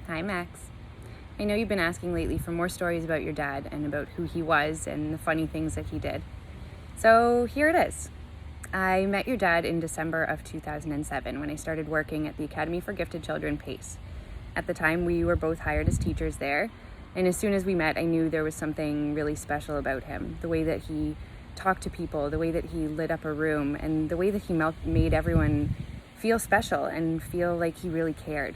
Hi, Max. I know you've been asking lately for more stories about your dad and about who he was and the funny things that he did. So here it is. I met your dad in December of 2007 when I started working at the Academy for Gifted Children, PACE. At the time, we were both hired as teachers there, and as soon as we met, I knew there was something really special about him. The way that he talked to people, the way that he lit up a room, and the way that he made everyone feel special and feel like he really cared.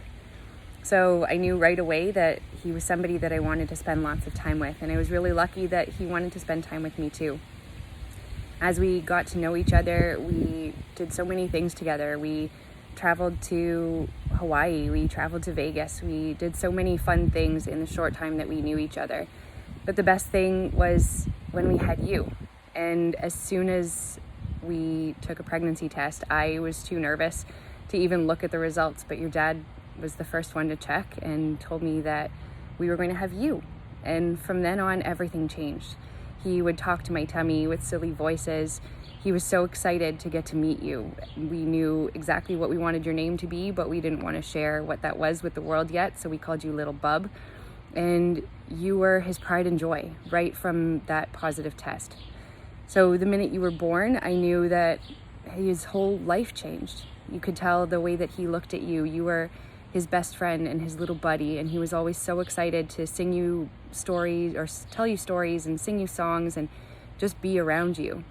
So I knew right away that he was somebody that I wanted to spend lots of time with, and I was really lucky that he wanted to spend time with me too. As we got to know each other, we did so many things together. We traveled to Hawaii, we traveled to Vegas, we did so many fun things in the short time that we knew each other. But the best thing was when we had you. And as soon as we took a pregnancy test, I was too nervous to even look at the results, but your dad was the first one to check and told me that we were going to have you. And from then on, everything changed. He would talk to my tummy with silly voices. He was so excited to get to meet you. We knew exactly what we wanted your name to be, but we didn't want to share what that was with the world yet, so we called you Little Bub. And you were his pride and joy right from that positive test. So the minute you were born, I knew that his whole life changed. You could tell the way that he looked at you. You were his best friend and his little buddy, and he was always so excited to sing you stories or tell you stories and sing you songs and just be around you.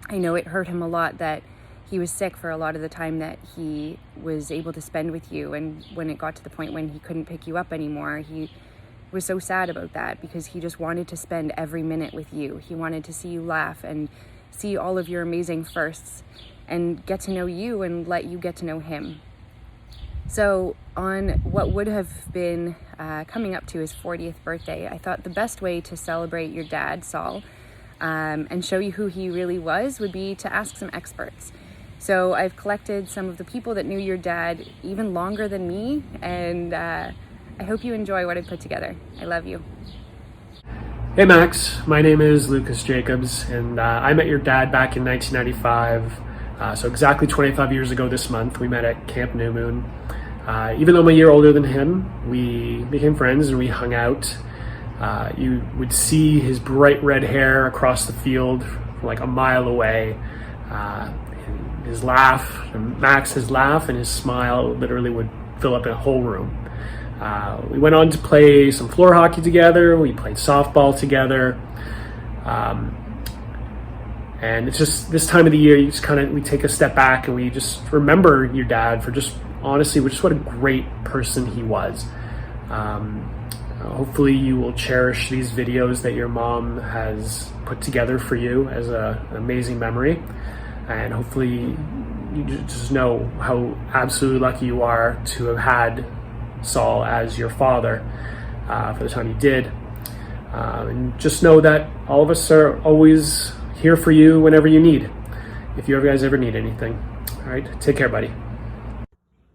I know it hurt him a lot that he was sick for a lot of the time that he was able to spend with you, and when it got to the point when he couldn't pick you up anymore, he was so sad about that because he just wanted to spend every minute with you. He wanted to see you laugh and see all of your amazing firsts and get to know you and let you get to know him. So on what would have been coming up to his 40th birthday, I thought the best way to celebrate your dad, Saul, and show you who he really was would be to ask some experts. So I've collected some of the people that knew your dad even longer than me, and I hope you enjoy what I put together. I love you. Hey Max, my name is Lucas Jacobs, and I met your dad back in 1995, so exactly 25 years ago this month. We met at Camp New Moon. Even though I'm a year older than him, we became friends and we hung out. You would see his bright red hair across the field from like a mile away. His laugh, Max's laugh and his smile literally would fill up a whole room. We went on to play some floor hockey together. We played softball together. And it's just this time of the year, we take a step back and we just remember your dad for just honestly, just what a great person he was. Hopefully you will cherish these videos that your mom has put together for you as an amazing memory. And hopefully you just know how absolutely lucky you are to have had Saul as your father for the time you did. And just know that all of us are always here for you whenever you need, if you guys ever need anything. All right, take care, buddy.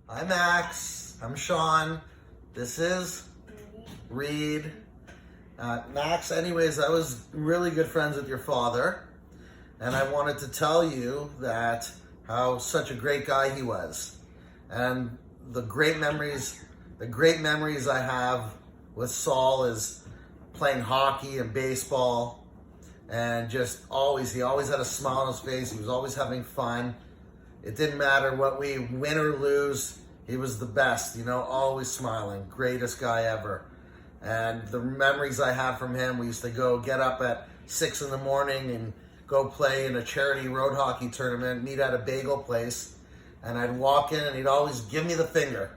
Hi Max, I'm Sean. This is Reed. Max, anyways, I was really good friends with your father, and I wanted to tell you that how such a great guy he was, and the great memories I have with Saul is playing hockey and baseball, and he always had a smile on his face. He was always having fun. It didn't matter what we win or lose. He was the best, always smiling. Greatest guy ever. And the memories I have from him, we used to go get up at 6 in the morning and go play in a charity road hockey tournament, meet at a bagel place. And I'd walk in and he'd always give me the finger.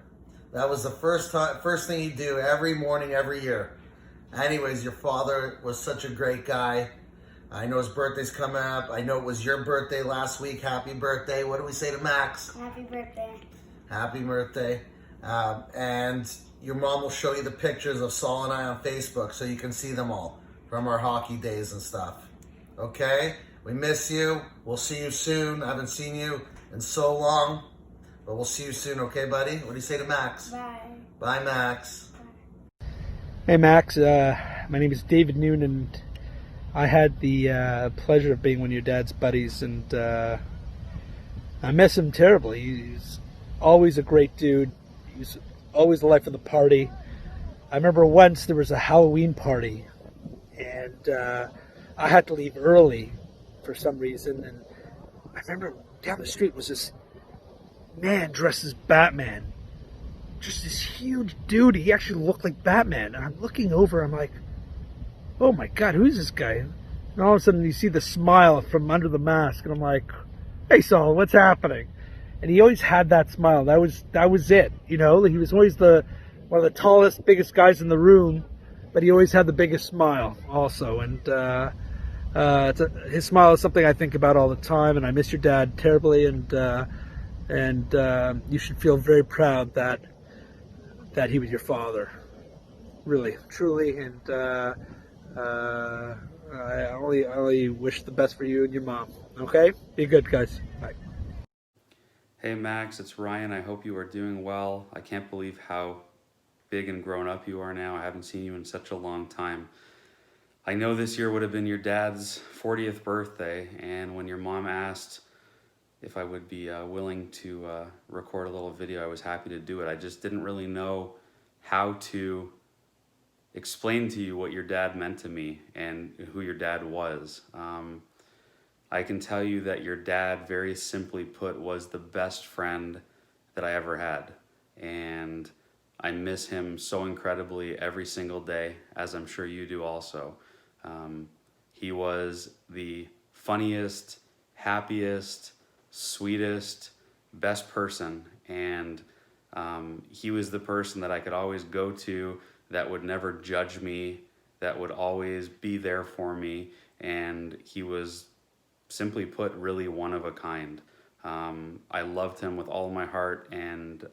That was the first thing he'd do every morning, every year. Anyways, your father was such a great guy. I know his birthday's coming up. I know it was your birthday last week. Happy birthday. What do we say to Max? Happy birthday. Happy birthday. And your mom will show you the pictures of Saul and I on Facebook so you can see them all from our hockey days and stuff. Okay? We miss you. We'll see you soon. I haven't seen you in so long, but we'll see you soon. Okay, buddy? What do you say to Max? Bye. Bye, Max. Hey Max, my name is David Noon, and I had the pleasure of being one of your dad's buddies, and I miss him terribly. He's always a great dude. He was always the life of the party. I remember once there was a Halloween party, and I had to leave early for some reason. And I remember down the street was this man dressed as Batman, just this huge dude. He actually looked like Batman. And I'm looking over, I'm like, oh my God, who is this guy? And all of a sudden you see the smile from under the mask, and I'm like, hey Saul, what's happening? And he always had that smile. That was it. You know, he was always one of the tallest, biggest guys in the room, but he always had the biggest smile also. And his smile is something I think about all the time. And I miss your dad terribly. And you should feel very proud that he was your father, really, truly. And I only wish the best for you and your mom. Okay, be good, guys. Bye. Hey Max, it's Ryan. I hope you are doing well. I can't believe how big and grown up you are now. I haven't seen you in such a long time. I know this year would have been your dad's 40th birthday, and when your mom asked if I would be willing to record a little video, I was happy to do it. I just didn't really know how to explain to you what your dad meant to me and who your dad was. I can tell you that your dad, very simply put, was the best friend that I ever had. And I miss him so incredibly every single day, as I'm sure you do also. He was the funniest, happiest, sweetest, best person. And he was the person that I could always go to, that would never judge me, that would always be there for me. And he was, simply put, really one of a kind. I loved him with all of my heart, and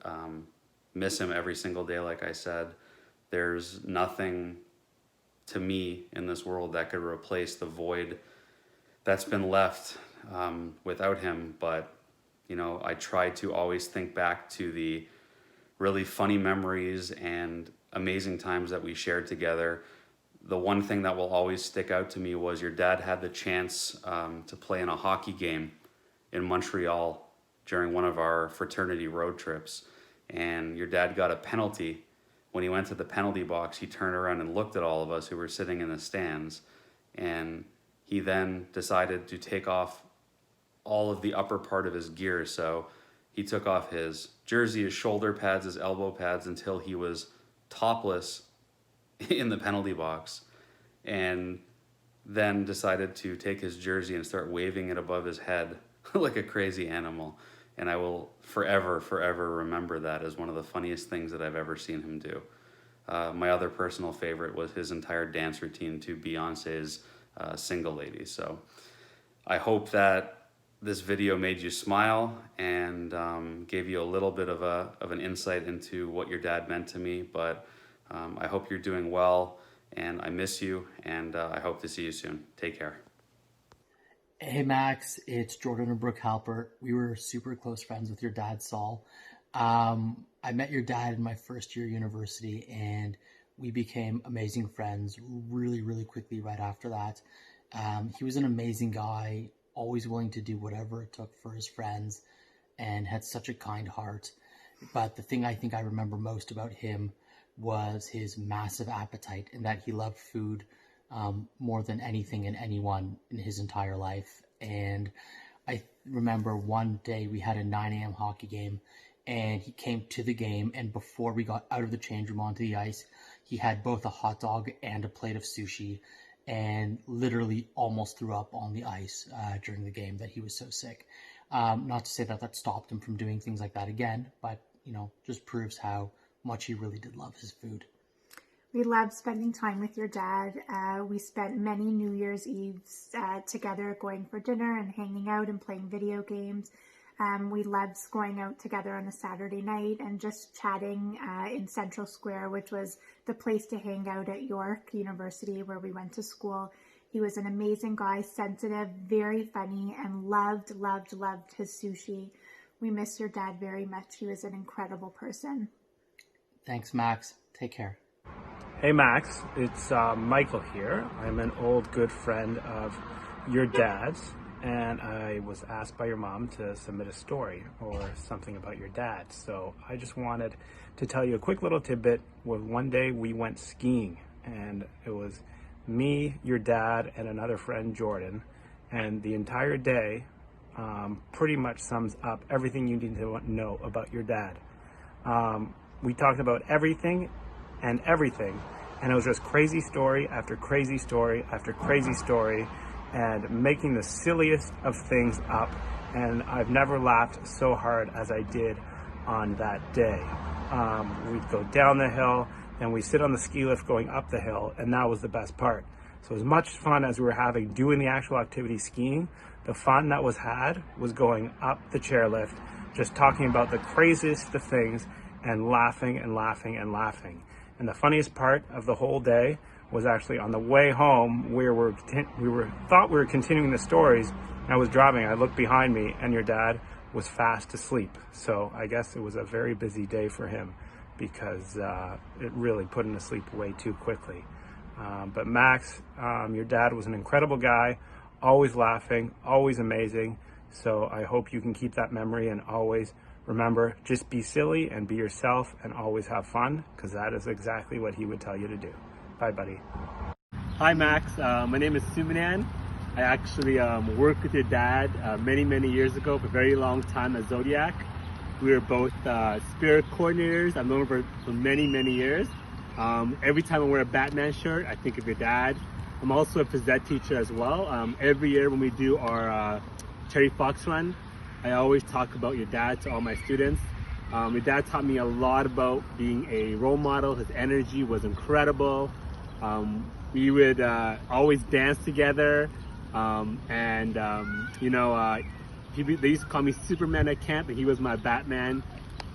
miss him every single day. Like I said, there's nothing to me in this world that could replace the void that's been left without him. But you know, I try to always think back to the really funny memories and amazing times that we shared together. The one thing that will always stick out to me was your dad had the chance to play in a hockey game in Montreal during one of our fraternity road trips. And your dad got a penalty. When he went to the penalty box, he turned around and looked at all of us who were sitting in the stands. And he then decided to take off all of the upper part of his gear. So he took off his jersey, his shoulder pads, his elbow pads, until he was topless in the penalty box, and then decided to take his jersey and start waving it above his head like a crazy animal. And I will forever remember that as one of the funniest things that I've ever seen him do. My other personal favorite was his entire dance routine to Beyonce's Single Lady. So I hope that this video made you smile and gave you a little bit of an insight into what your dad meant to me. But I hope you're doing well, and I miss you, and I hope to see you soon. Take care. Hey Max, it's Jordan and Brooke Halpert. We were super close friends with your dad, Saul. I met your dad in my first year university, and we became amazing friends really quickly right after that. He was an amazing guy, always willing to do whatever it took for his friends, and had such a kind heart. But the thing I think I remember most about him was his massive appetite, and that he loved food more than anything and anyone in his entire life. And I remember one day we had a 9 a.m. hockey game, and he came to the game, and before we got out of the change room onto the ice, he had both a hot dog and a plate of sushi, and literally almost threw up on the ice during the game, that he was so sick. Not to say that stopped him from doing things like that again, but you know, just proves how much he really did love his food. We loved spending time with your dad. We spent many New Year's Eves together, going for dinner and hanging out and playing video games. We loved going out together on a Saturday night and just chatting in Central Square, which was the place to hang out at York University, where we went to school. He was an amazing guy, sensitive, very funny, and loved his sushi. We miss your dad very much. He was an incredible person. Thanks, Max. Take care. Hey Max, it's Michael here. I'm an old good friend of your dad's, and I was asked by your mom to submit a story or something about your dad. So I just wanted to tell you a quick little tidbit. One day we went skiing, and it was me, your dad, and another friend, Jordan, and the entire day pretty much sums up everything you need to know about your dad. We talked about everything, and it was just crazy story after crazy story after crazy story, and making the silliest of things up. And I've never laughed so hard as I did on that day. We'd go down the hill, and we sit on the ski lift going up the hill, and that was the best part. So as much fun as we were having doing the actual activity skiing, the fun that was had was going up the chairlift, just talking about the craziest of things and laughing and laughing and laughing. And the funniest part of the whole day was actually on the way home, where thought we were continuing the stories. I was driving, I looked behind me, and your dad was fast asleep. So I guess it was a very busy day for him, because it really put him to sleep way too quickly. But Max, your dad was an incredible guy, always laughing, always amazing. So I hope you can keep that memory, and always remember, just be silly and be yourself and always have fun, because that is exactly what he would tell you to do. Bye, buddy. Hi, Max. My name is Sumanan. I actually worked with your dad many years ago, for a very long time at Zodiac. We were both spirit coordinators. I've known him for many years. Every time I wear a Batman shirt, I think of your dad. I'm also a phys ed teacher as well. Every year when we do our Cherry Fox run, I always talk about your dad to all my students. Your dad taught me a lot about being a role model. His energy was incredible. We would always dance together. They used to call me Superman at camp, and he was my Batman.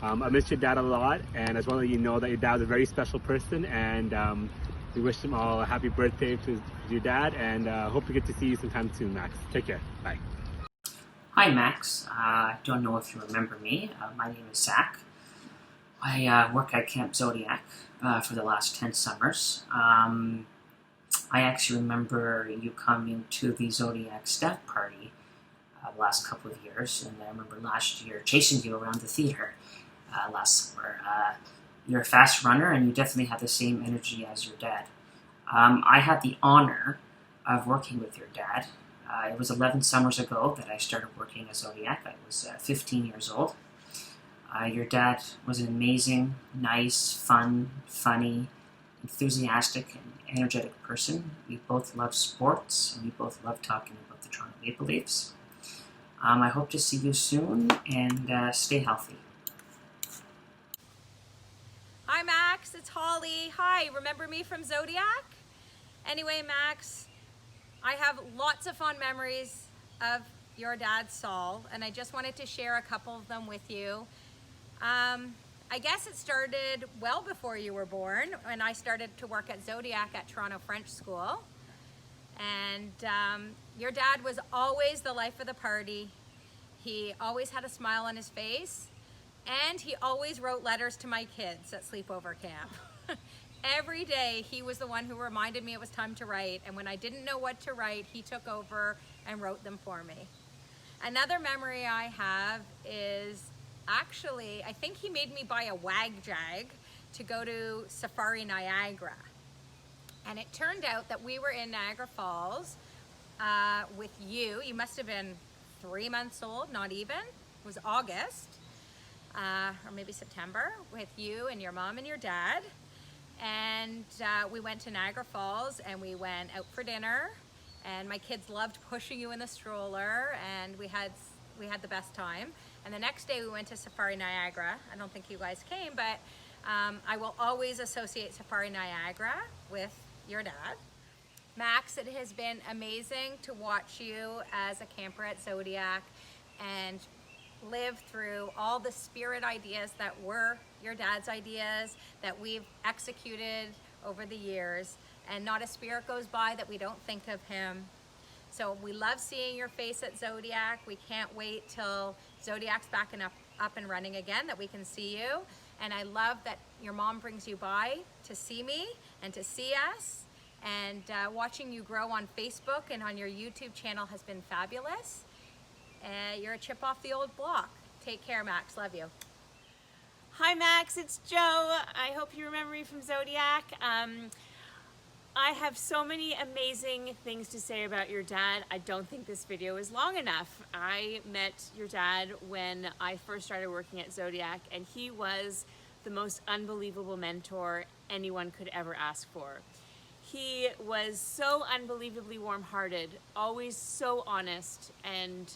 I miss your dad a lot, and I just want to let you know that your dad was a very special person, and we wish him all a happy birthday to your dad, and hope to get to see you sometime soon, Max. Take care. Bye. Hi, Max. Don't know if you remember me. My name is Zach. I work at Camp Zodiac for the last 10 summers. I actually remember you coming to the Zodiac staff party the last couple of years, and I remember last year chasing you around the theater last summer. You're a fast runner, and you definitely have the same energy as your dad. I had the honor of working with your dad. It was 11 summers ago that I started working at Zodiac. I was 15 years old. Your dad was an amazing, nice, fun, funny, enthusiastic, and energetic person. We both love sports, and we both love talking about the Toronto Maple Leafs. I hope to see you soon, and stay healthy. Hi, Max. It's Holly. Hi, remember me from Zodiac? Anyway, Max, I have lots of fond memories of your dad, Saul, and I just wanted to share a couple of them with you. I guess it started well before you were born, when I started to work at Zodiac at Toronto French School. And your dad was always the life of the party. He always had a smile on his face, and he always wrote letters to my kids at sleepover camp. Every day he was the one who reminded me it was time to write, and when I didn't know what to write, he took over and wrote them for me. Another memory I have is, actually, I think he made me buy a wag jag to go to Safari Niagara. And it turned out that we were in Niagara Falls with you. You must have been 3 months old, not even. It was August, or maybe September, with you and your mom and your dad. And we went to Niagara Falls, and we went out for dinner. And my kids loved pushing you in the stroller, and we had the best time. And the next day we went to Safari Niagara. I don't think you guys came, but I will always associate Safari Niagara with your dad. Max, it has been amazing to watch you as a camper at Zodiac and live through all the spirit ideas that were your dad's ideas that we've executed over the years, and not a spirit goes by that we don't think of him. So we love seeing your face at Zodiac. We can't wait till Zodiac's back and up and running again, that we can see you. And I love that your mom brings you by to see me and to see us. And watching you grow on Facebook and on your YouTube channel has been fabulous. You're a chip off the old block. Take care, Max. Love you. Hi Max, it's Joe. I hope you remember me from Zodiac. I have so many amazing things to say about your dad. I don't think this video is long enough. I met your dad when I first started working at Zodiac, and he was the most unbelievable mentor anyone could ever ask for. He was so unbelievably warm-hearted, always so honest and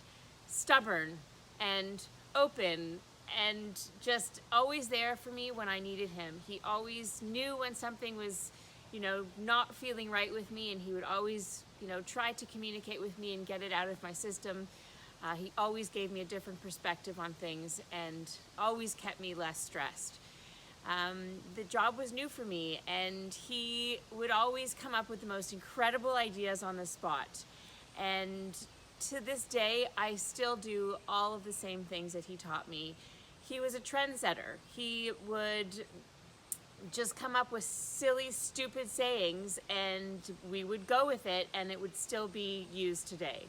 stubborn and open, and just always there for me when I needed him. He always knew when something was, not feeling right with me, and he would always, try to communicate with me and get it out of my system. He always gave me a different perspective on things and always kept me less stressed. The job was new for me, and he would always come up with the most incredible ideas on the spot. And to this day, I still do all of the same things that he taught me. He was a trendsetter. He would just come up with silly, stupid sayings, and we would go with it, and it would still be used today.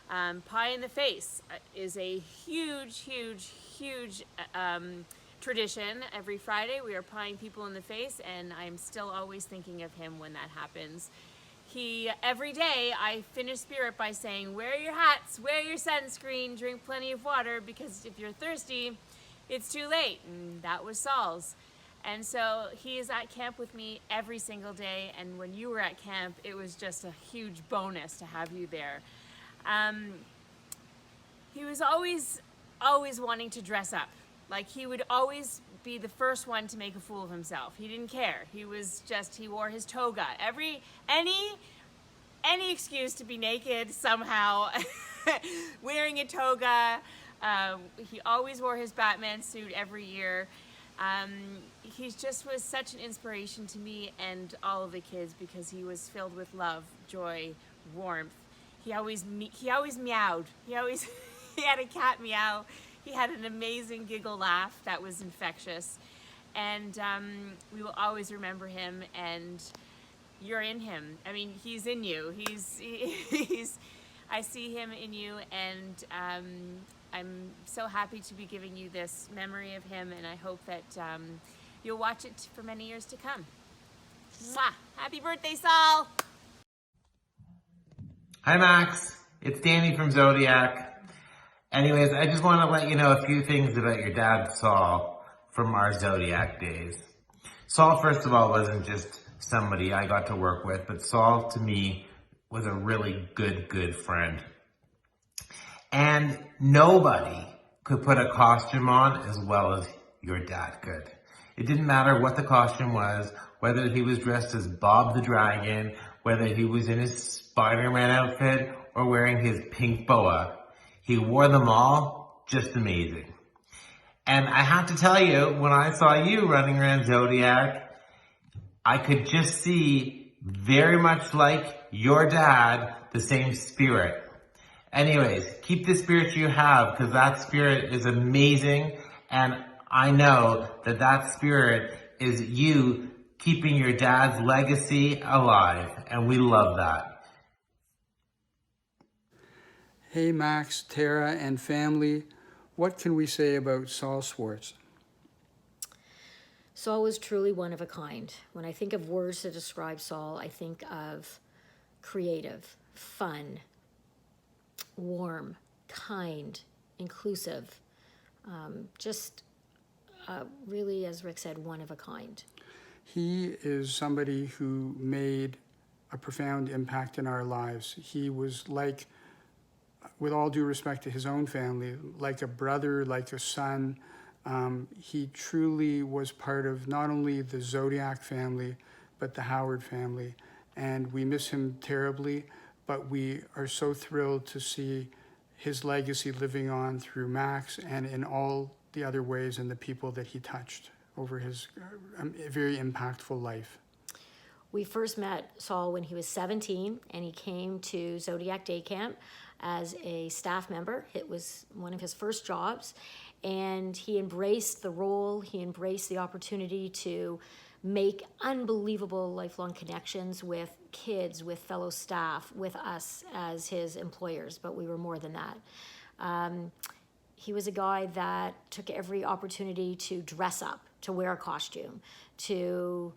Pie in the face is a huge, huge, huge tradition. Every Friday we are pieing people in the face, and I'm still always thinking of him when that happens. Every day I finish Spirit by saying, wear your hats, wear your sunscreen, drink plenty of water, because if you're thirsty, it's too late. And that was Saul's. And so he is at camp with me every single day, and when you were at camp, it was just a huge bonus to have you there. He was always wanting to dress up. Like, he would always be the first one to make a fool of himself. He didn't care. He wore his toga. Any excuse to be naked somehow, wearing a toga. He always wore his Batman suit every year. He just was such an inspiration to me and all of the kids, because he was filled with love, joy, warmth. He always meowed. He had a cat meow. He had an amazing giggle laugh that was infectious. And we will always remember him, and you're in him. I mean, he's in you. I see him in you, and I'm so happy to be giving you this memory of him, and I hope that you'll watch it for many years to come. Mwah! Happy birthday, Saul! Hi Max, it's Danny from Zodiac. Anyways, I just want to let you know a few things about your dad, Saul, from our Zodiac days. Saul, first of all, wasn't just somebody I got to work with, but Saul, to me, was a really good friend. And nobody could put a costume on as well as your dad could. It didn't matter what the costume was, whether he was dressed as Bob the Dragon, whether he was in his Spider-Man outfit or wearing his pink boa. He wore them all just amazing. And I have to tell you, when I saw you running around Zodiac, I could just see, very much like your dad, the same spirit. Anyways, keep the spirit you have, because that spirit is amazing, and I know that that spirit is you keeping your dad's legacy alive, and we love that. Hey Max, Tara, and family. What can we say about Saul Swartz? Saul was truly one of a kind. When I think of words to describe Saul, I think of creative, fun, warm, kind, inclusive, really, as Rick said, one of a kind. He is somebody who made a profound impact in our lives. He was like, with all due respect to his own family, like a brother, like a son. He truly was part of not only the Zodiac family, but the Howard family. And we miss him terribly, but we are so thrilled to see his legacy living on through Max and in all the other ways and the people that he touched over his very impactful life. We first met Saul when he was 17, and he came to Zodiac Day Camp as a staff member. It was one of his first jobs, and he embraced the role. He embraced the opportunity to make unbelievable lifelong connections with kids, with fellow staff, with us as his employers, but we were more than that. He was a guy that took every opportunity to dress up, to wear a costume, to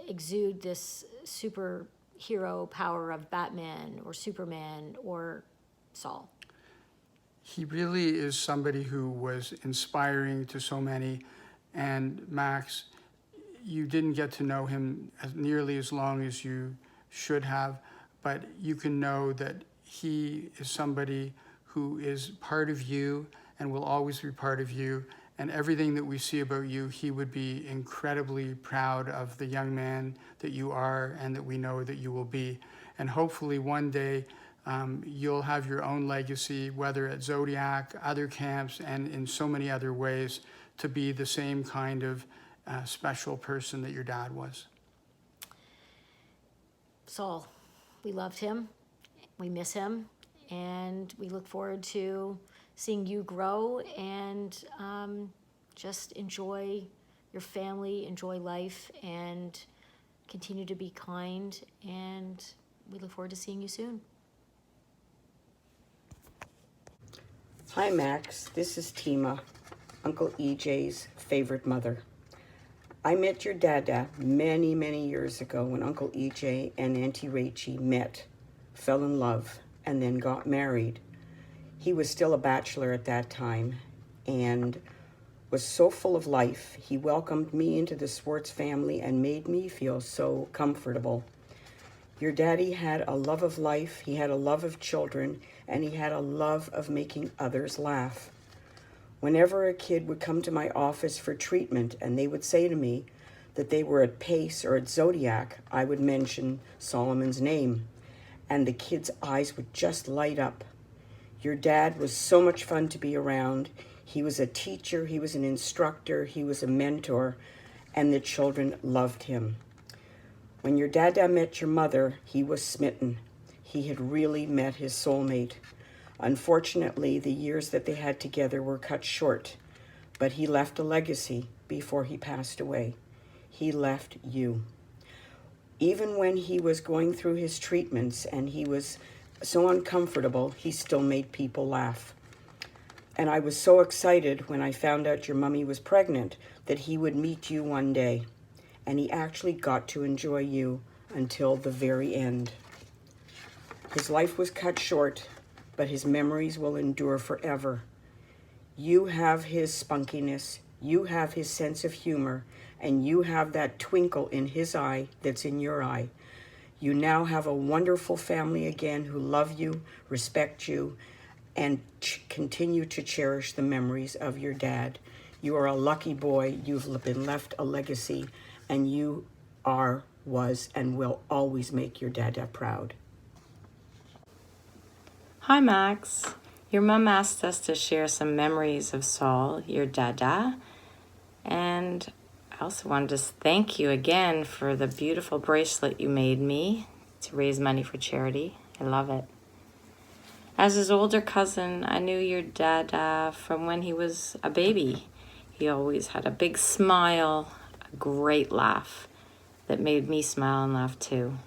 exude this superhero power of Batman or Superman or Saul. He really is somebody who was inspiring to so many. And Max, you didn't get to know him nearly as long as you should have, but you can know that he is somebody who is part of you and will always be part of you. And everything that we see about you, he would be incredibly proud of the young man that you are and that we know that you will be. And hopefully one day you'll have your own legacy, whether at Zodiac, other camps, and in so many other ways, to be the same kind of special person that your dad was. Saul, we loved him, we miss him, and we look forward to seeing you grow and just enjoy your family, enjoy life, and continue to be kind, and we look forward to seeing you soon. Hi Max, this is Tima, Uncle EJ's favorite mother. I met your dada many, many years ago when Uncle EJ and Auntie Rachie met, fell in love, and then got married. He was still a bachelor at that time and was so full of life. He welcomed me into the Swartz family and made me feel so comfortable. Your daddy had a love of life, he had a love of children, and he had a love of making others laugh. Whenever a kid would come to my office for treatment and they would say to me that they were at Pace or at Zodiac, I would mention Solomon's name, and the kid's eyes would just light up. Your dad was so much fun to be around. He was a teacher, he was an instructor, he was a mentor, and the children loved him. When your dada met your mother, he was smitten. He had really met his soulmate. Unfortunately, the years that they had together were cut short, but he left a legacy before he passed away. He left you. Even when he was going through his treatments and he was so uncomfortable, he still made people laugh. And I was so excited when I found out your mummy was pregnant that he would meet you one day. And he actually got to enjoy you until the very end. His life was cut short, but his memories will endure forever. You have his spunkiness, you have his sense of humor, and you have that twinkle in his eye that's in your eye. You now have a wonderful family again who love you, respect you, and continue to cherish the memories of your dad. You are a lucky boy. You've been left a legacy, and you are, was, and will always make your dada proud. Hi Max, your mom asked us to share some memories of Saul, your dada, and I also wanted to thank you again for the beautiful bracelet you made me to raise money for charity. I love it. As his older cousin, I knew your dada from when he was a baby. He always had a big smile, a great laugh that made me smile and laugh too.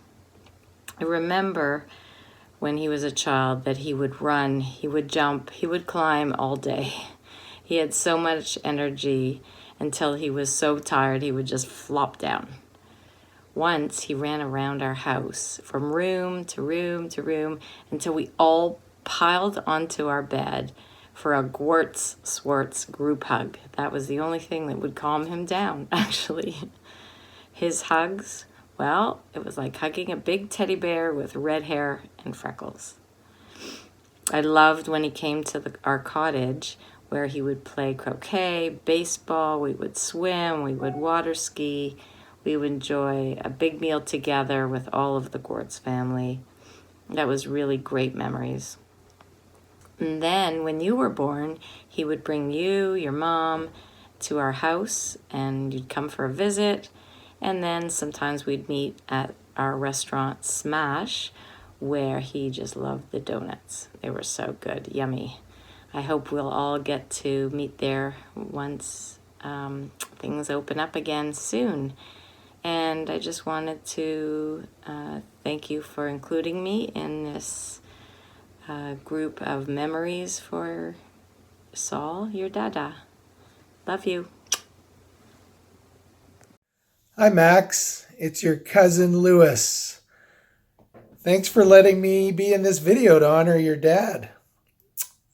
I remember when he was a child that he would run, he would jump, he would climb all day. He had so much energy until he was so tired he would just flop down. Once he ran around our house from room to room to room until we all piled onto our bed for a Swartz group hug. That was the only thing that would calm him down, actually. His hugs, well, it was like hugging a big teddy bear with red hair and freckles. I loved when he came to our cottage where he would play croquet, baseball, we would swim, we would water ski, we would enjoy a big meal together with all of the Swartz family. That was really great memories. And then when you were born, he would bring you, your mom, to our house and you'd come for a visit. And then sometimes we'd meet at our restaurant Smash, where he just loved the donuts. They were so good, yummy. I hope we'll all get to meet there once things open up again soon. And I just wanted to thank you for including me in this group of memories for Saul, your dada. Love you. Hi, Max. It's your cousin Lewis. Thanks for letting me be in this video to honor your dad.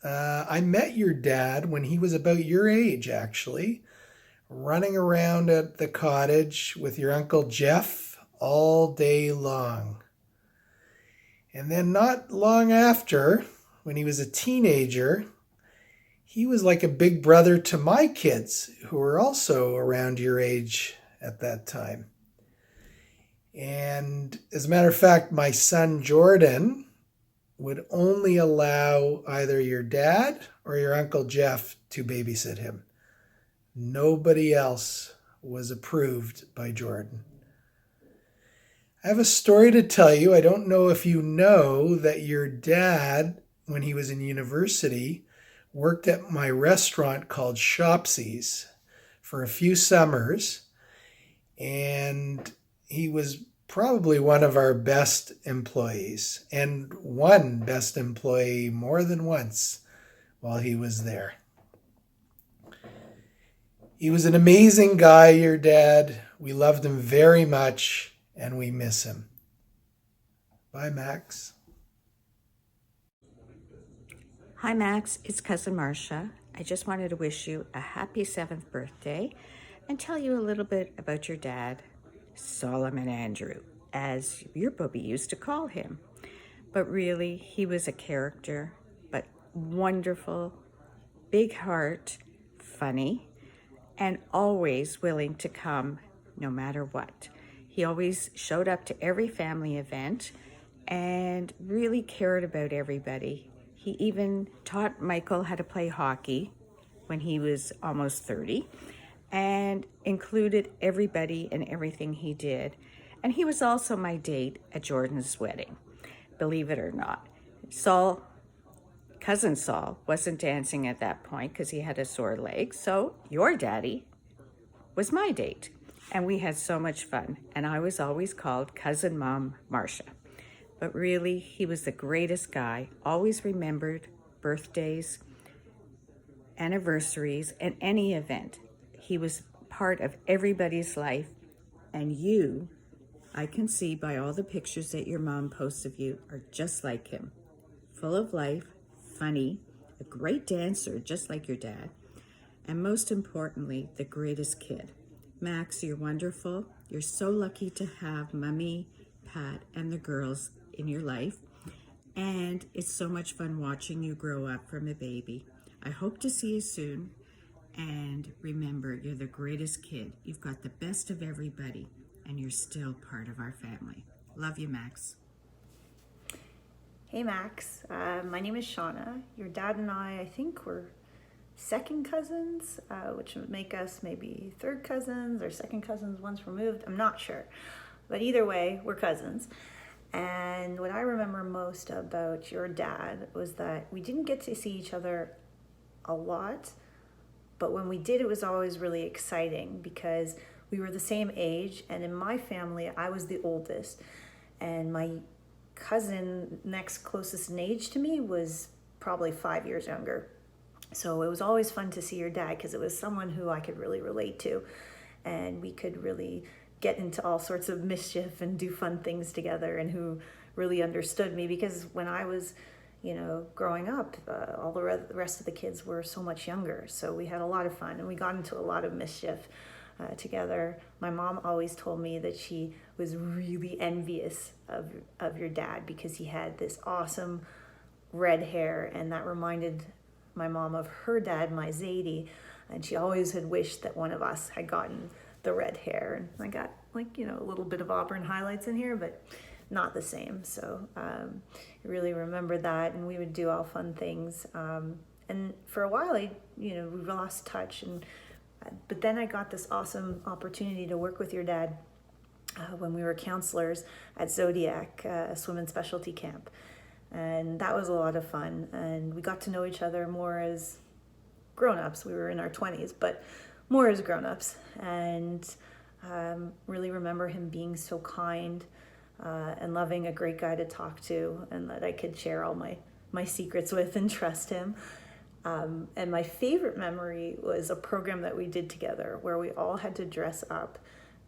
I met your dad when he was about your age, actually, running around at the cottage with your Uncle Jeff all day long. And then not long after, when he was a teenager, he was like a big brother to my kids, who were also around your age at that time. And as a matter of fact, my son Jordan would only allow either your dad or your Uncle Jeff to babysit him. Nobody else was approved by Jordan. I have a story to tell you. I don't know if you know that your dad, when he was in university, worked at my restaurant called Shopsy's for a few summers, and he was probably one of our best employees, and one best employee more than once while he was there. He was an amazing guy, your dad. We loved him very much, and we miss him. Bye, Max. Hi, Max. It's Cousin Marcia. I just wanted to wish you a happy 7th birthday and tell you a little bit about your dad, Solomon Andrew, as your Bubby used to call him. But really, he was a character, but wonderful, big heart, funny, and always willing to come no matter what. He always showed up to every family event and really cared about everybody. He even taught Michael how to play hockey when he was almost 30 and included everybody in everything he did. And he was also my date at Jordan's wedding, believe it or not. Cousin Saul wasn't dancing at that point because he had a sore leg, so your daddy was my date. And we had so much fun, and I was always called Cousin Mom Marcia. But really, he was the greatest guy, always remembered birthdays, anniversaries, and any event. He was part of everybody's life, and you, I can see by all the pictures that your mom posts of you, are just like him. Full of life, funny, a great dancer, just like your dad, and most importantly, the greatest kid. Max, you're wonderful. You're so lucky to have Mummy, Pat, and the girls in your life, and it's so much fun watching you grow up from a baby. I hope to see you soon, and remember, you're the greatest kid. You've got the best of everybody, and you're still part of our family. Love you, Max. Hey, Max. My name is Shauna. Your dad and I think we're second cousins, which would make us maybe third cousins or second cousins once removed. I'm not sure. But either way, we're cousins. And what I remember most about your dad was that we didn't get to see each other a lot, but when we did, it was always really exciting because we were the same age, and in my family, I was the oldest, and my cousin next closest in age to me was probably 5 years younger. So it was always fun to see your dad because it was someone who I could really relate to, and we could really get into all sorts of mischief and do fun things together, and who really understood me because when I was, growing up, all the rest of the kids were so much younger. So we had a lot of fun and we got into a lot of mischief together. My mom always told me that she was really envious of your dad because he had this awesome red hair, and that reminded my mom of her dad, my Zadie, and she always had wished that one of us had gotten the red hair. And I got a little bit of auburn highlights in here, but not the same. So I really remember that, and we would do all fun things. And for a while, we lost touch, but then I got this awesome opportunity to work with your dad when we were counselors at Zodiac, a swim and specialty camp. And that was a lot of fun, and we got to know each other more as grown-ups. We were in our 20s, but more as grown-ups, and really remember him being so kind and loving, a great guy to talk to, and that I could share all my secrets with and trust him. And my favorite memory was a program that we did together where we all had to dress up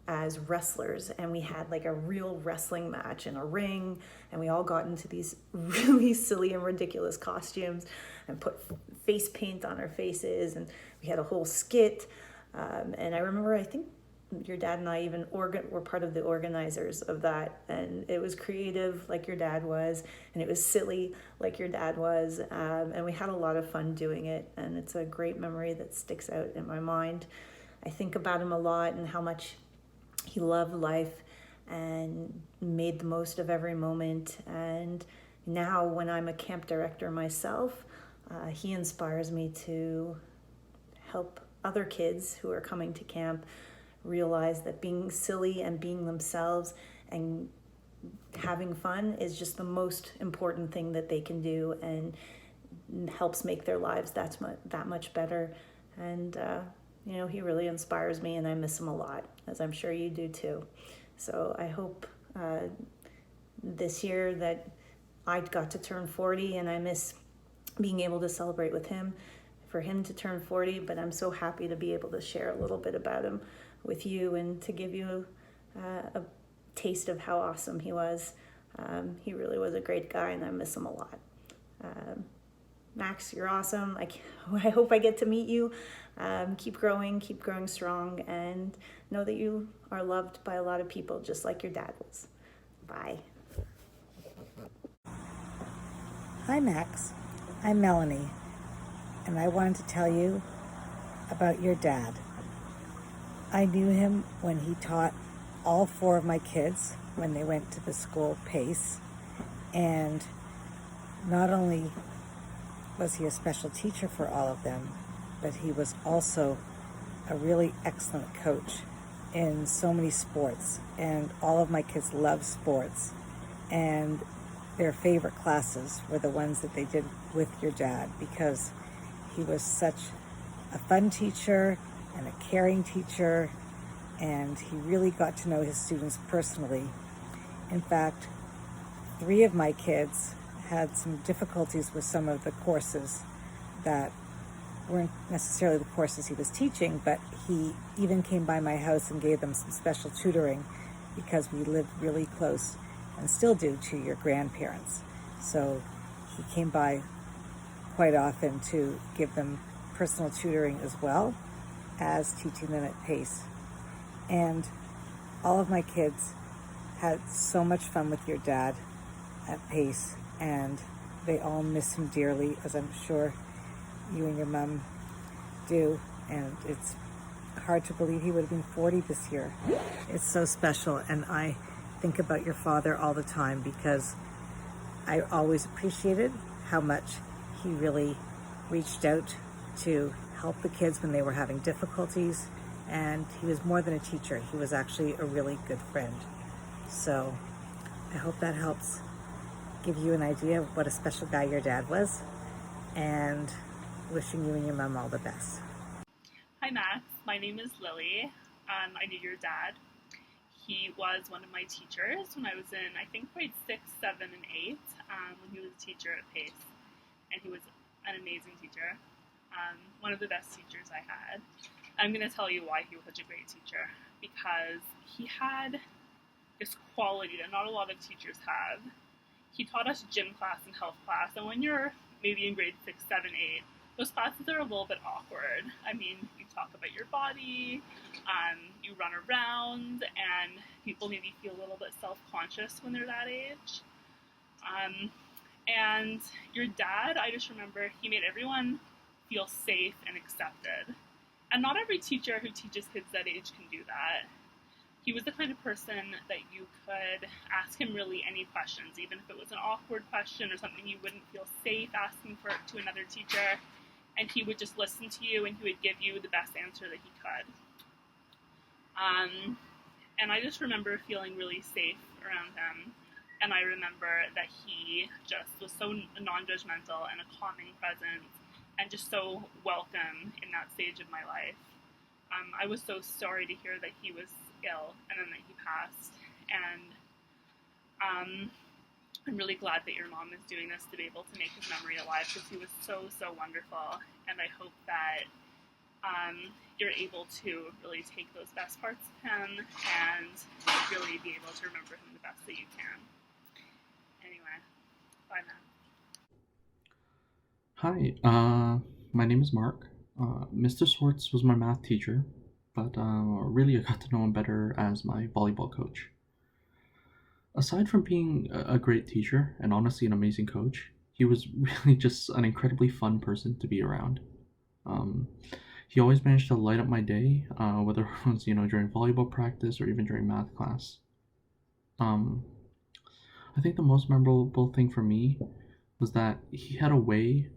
as wrestlers, and we had like a real wrestling match in a ring, and we all got into these really silly and ridiculous costumes and put face paint on our faces, and we had a whole skit. And I remember, I think your dad and I even were part of the organizers of that, and it was creative like your dad was, and it was silly like your dad was, and we had a lot of fun doing it, and it's a great memory that sticks out in my mind. I think about him a lot and how much he loved life and made the most of every moment. And now when I'm a camp director myself, he inspires me to help other kids who are coming to camp realize that being silly and being themselves and having fun is just the most important thing that they can do, and helps make their lives that much better. And you know, he really inspires me, and I miss him a lot, as I'm sure you do too. So I hope this year that I got to turn 40, and I miss being able to celebrate with him, for him to turn 40, but I'm so happy to be able to share a little bit about him with you and to give you a taste of how awesome he was. He really was a great guy, and I miss him a lot. Max, you're awesome. I hope I get to meet you. Keep growing strong, and know that you are loved by a lot of people, just like your dad was. Bye. Hi Max, I'm Melanie, and I wanted to tell you about your dad. I knew him when he taught all 4 of my kids when they went to the school PACE, and not only was he a special teacher for all of them, but he was also a really excellent coach in so many sports, and all of my kids love sports, and their favorite classes were the ones that they did with your dad, because he was such a fun teacher and a caring teacher, and he really got to know his students personally. In fact, 3 of my kids had some difficulties with some of the courses that weren't necessarily the courses he was teaching, but he even came by my house and gave them some special tutoring, because we lived really close and still do to your grandparents. So he came by quite often to give them personal tutoring as well as teaching them at PACE. And all of my kids had so much fun with your dad at PACE, and they all miss him dearly, as I'm sure you and your mom do. And it's hard to believe he would have been 40 this year. It's so special, and I think about your father all the time, because I always appreciated how much he really reached out to help the kids when they were having difficulties, and he was more than a teacher. He was actually a really good friend. So I hope that helps give you an idea of what a special guy your dad was, and wishing you and your mom all the best. Hi Max, my name is Lily. I knew your dad. He was one of my teachers when I was in, I think, grade 6, 7, and 8, when he was a teacher at PACE. And he was an amazing teacher, one of the best teachers I had. I'm going to tell you why he was such a great teacher, because he had this quality that not a lot of teachers have. He taught us gym class and health class, and when you're maybe in grade 6, 7, 8, those classes are a little bit awkward. I mean, you talk about your body, you run around, and people maybe feel a little bit self-conscious when they're that age. And your dad, I just remember, he made everyone feel safe and accepted. And not every teacher who teaches kids that age can do that. He was the kind of person that you could ask him really any questions, even if it was an awkward question or something you wouldn't feel safe asking for to another teacher, and he would just listen to you, and he would give you the best answer that he could. And I just remember feeling really safe around him, and I remember that he just was so non-judgmental and a calming presence, and just so welcome in that stage of my life. I was so sorry to hear that he was ill and then that he passed. And I'm really glad that your mom is doing this to be able to make his memory alive, because he was so, so wonderful. And I hope that you're able to really take those best parts of him and really be able to remember him the best that you can. Anyway, bye now. Hi, my name is Mark. Mr. Swartz was my math teacher, but really I got to know him better as my volleyball coach. Aside from being a great teacher and honestly an amazing coach, he was really just an incredibly fun person to be around. He always managed to light up my day, whether it was, during volleyball practice or even during math class. I think the most memorable thing for me was that he had a way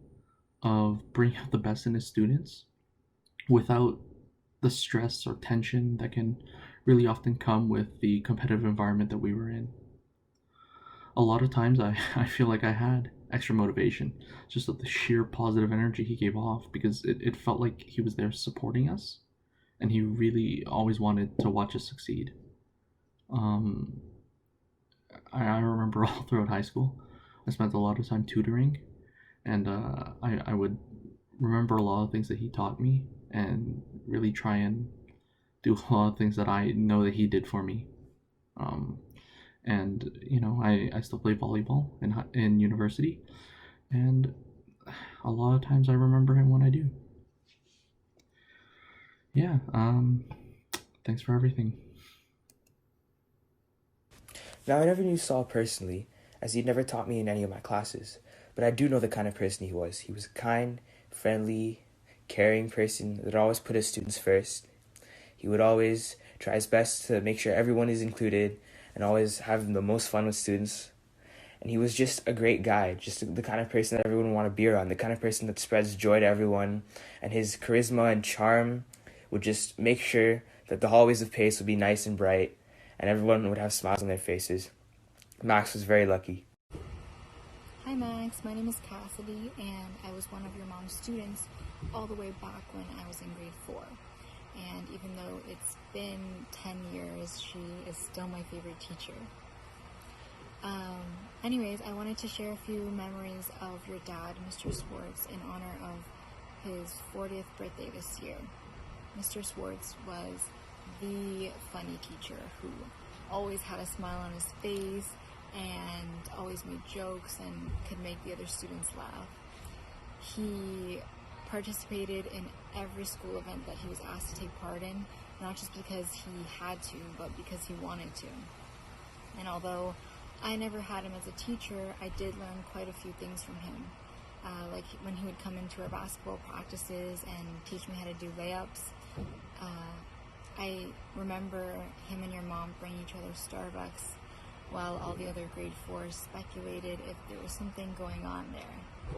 of bringing out the best in his students without the stress or tension that can really often come with the competitive environment that we were in. A lot of times I feel like I had extra motivation just of the sheer positive energy he gave off, because it felt like he was there supporting us and he really always wanted to watch us succeed. I remember all throughout high school I spent a lot of time tutoring, and I would remember a lot of things that he taught me and really try and do a lot of things that I know that he did for me. And I still play volleyball in university, and a lot of times I remember him when I do. Yeah, thanks for everything. Now, I never knew Saul personally, as he'd never taught me in any of my classes, but I do know the kind of person he was. He was a kind, friendly, caring person that would always put his students first. He would always try his best to make sure everyone is included and always have the most fun with students. And he was just a great guy, just the kind of person that everyone would want to be around, the kind of person that spreads joy to everyone. And his charisma and charm would just make sure that the hallways of Pace would be nice and bright, and everyone would have smiles on their faces. Max was very lucky. Hi Max, my name is Cassidy, and I was one of your mom's students all the way back when I was in grade 4. And even though it's been 10 years, she is still my favorite teacher. Anyways, I wanted to share a few memories of your dad, Mr. Swartz, in honor of his 40th birthday this year. Mr. Swartz was the funny teacher who always had a smile on his face and always made jokes and could make the other students laugh. He participated in every school event that he was asked to take part in, not just because he had to, but because he wanted to. And although I never had him as a teacher, I did learn quite a few things from him. Like when he would come into our basketball practices and teach me how to do layups. I remember him and your mom bringing each other Starbucks while all the other grade 4s speculated if there was something going on there.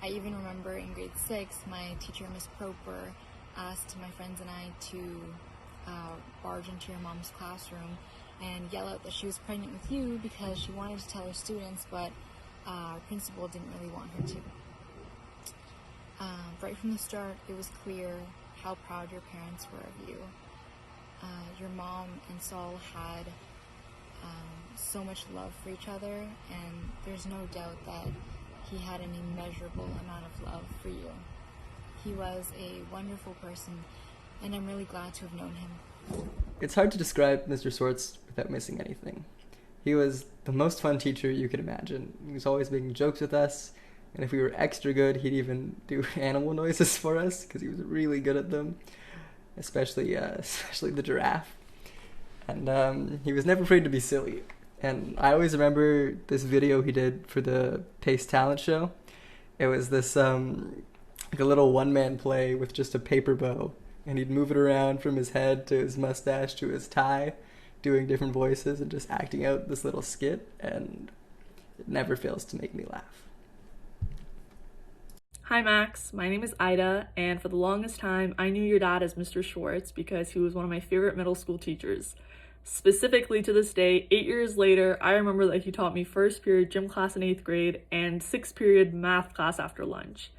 I even remember in grade 6, my teacher, Miss Proper, asked my friends and I to barge into your mom's classroom and yell out that she was pregnant with you because she wanted to tell her students, but our principal didn't really want her to. Right from the start, it was clear how proud your parents were of you. Your mom and Saul had so much love for each other, and there's no doubt that he had an immeasurable amount of love for you. He was a wonderful person, and I'm really glad to have known him. It's hard to describe Mr. Swartz without missing anything. He was the most fun teacher you could imagine. He was always making jokes with us, and if we were extra good, he'd even do animal noises for us, because he was really good at them, especially the giraffe. And he was never afraid to be silly. And I always remember this video he did for the Pace Talent Show. It was this like a little one-man play with just a paper bow, and he'd move it around from his head to his mustache to his tie, doing different voices and just acting out this little skit, and it never fails to make me laugh. Hi Max, my name is Ida, and for the longest time I knew your dad as Mr. Swartz because he was one of my favorite middle school teachers. Specifically to this day, 8 years later, I remember that he taught me first period gym class in 8th grade and 6th period math class after lunch.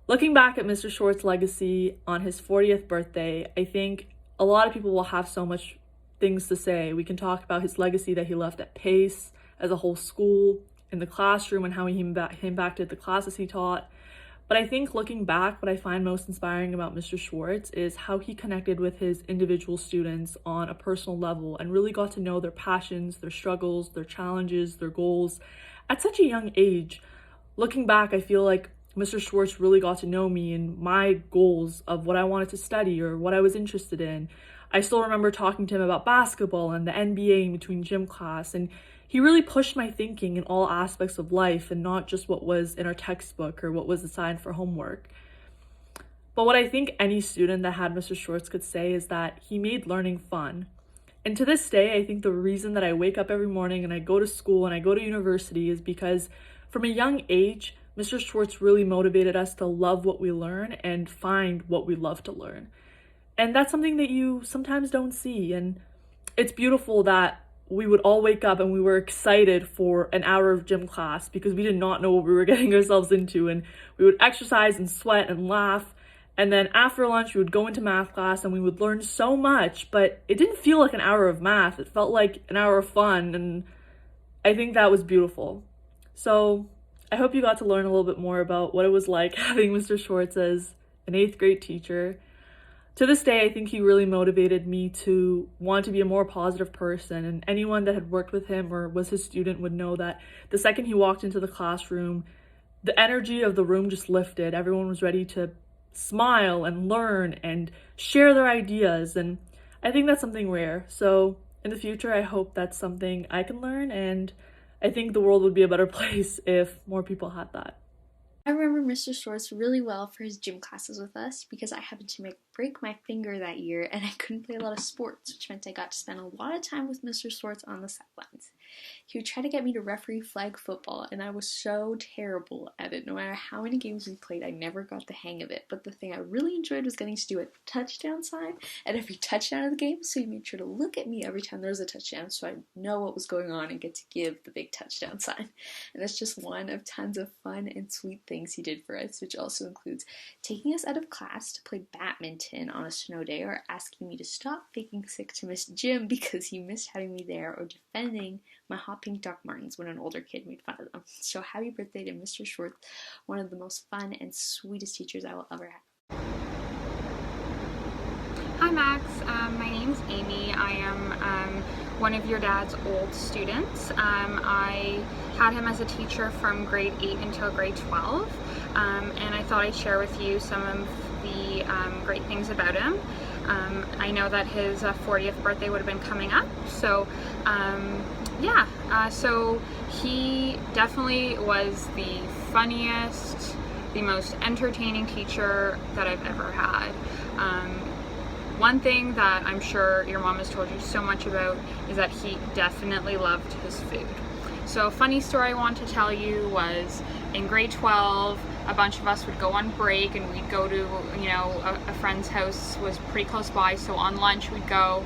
Looking back at Mr. Swartz's legacy on his 40th birthday, I think a lot of people will have so much things to say. We can talk about his legacy that he left at Pace, as a whole school, in the classroom, and how he impacted the classes he taught. But I think looking back, what I find most inspiring about Mr. Swartz is how he connected with his individual students on a personal level and really got to know their passions, their struggles, their challenges, their goals at such a young age. Looking back, I feel like Mr. Swartz really got to know me and my goals of what I wanted to study or what I was interested in. I still remember talking to him about basketball and the NBA in between gym class, and he really pushed my thinking in all aspects of life and not just what was in our textbook or what was assigned for homework. But what I think any student that had Mr. Swartz could say is that he made learning fun. And to this day, I think the reason that I wake up every morning and I go to school and I go to university is because from a young age, Mr. Swartz really motivated us to love what we learn and find what we love to learn. And that's something that you sometimes don't see. And it's beautiful that we would all wake up and we were excited for an hour of gym class because we did not know what we were getting ourselves into. And we would exercise and sweat and laugh. And then after lunch, we would go into math class and we would learn so much, but it didn't feel like an hour of math. It felt like an hour of fun. And I think that was beautiful. So I hope you got to learn a little bit more about what it was like having Mr. Swartz as an 8th grade teacher. To this day, I think he really motivated me to want to be a more positive person, and anyone that had worked with him or was his student would know that the second he walked into the classroom, the energy of the room just lifted. Everyone was ready to smile and learn and share their ideas, and I think that's something rare. So in the future, I hope that's something I can learn, and I think the world would be a better place if more people had that. I remember Mr. Swartz really well for his gym classes with us because I happened to break my finger that year and I couldn't play a lot of sports, which meant I got to spend a lot of time with Mr. Swartz on the sidelines. He would try to get me to referee flag football, and I was so terrible at it. No matter how many games we played, I never got the hang of it. But the thing I really enjoyed was getting to do a touchdown sign at every touchdown of the game, so he made sure to look at me every time there was a touchdown so I'd know what was going on and get to give the big touchdown sign. And that's just one of tons of fun and sweet things he did for us, which also includes taking us out of class to play badminton on a snow day, or asking me to stop faking sick to miss gym because he missed having me there, or defending my hot pink Doc Martens when an older kid made fun of them. So happy birthday to Mr. Swartz, one of the most fun and sweetest teachers I will ever have. Hi Max, my name's Amy. I am one of your dad's old students. I had him as a teacher from grade 8 until grade 12, and I thought I'd share with you some of the great things about him. I know that his 40th birthday would have been coming up, so so he definitely was the funniest, the most entertaining teacher that I've ever had. One thing that I'm sure your mom has told you so much about is that he definitely loved his food. So a funny story I want to tell you was in grade 12, a bunch of us would go on break and we'd go to, a friend's house was pretty close by, so on lunch we'd go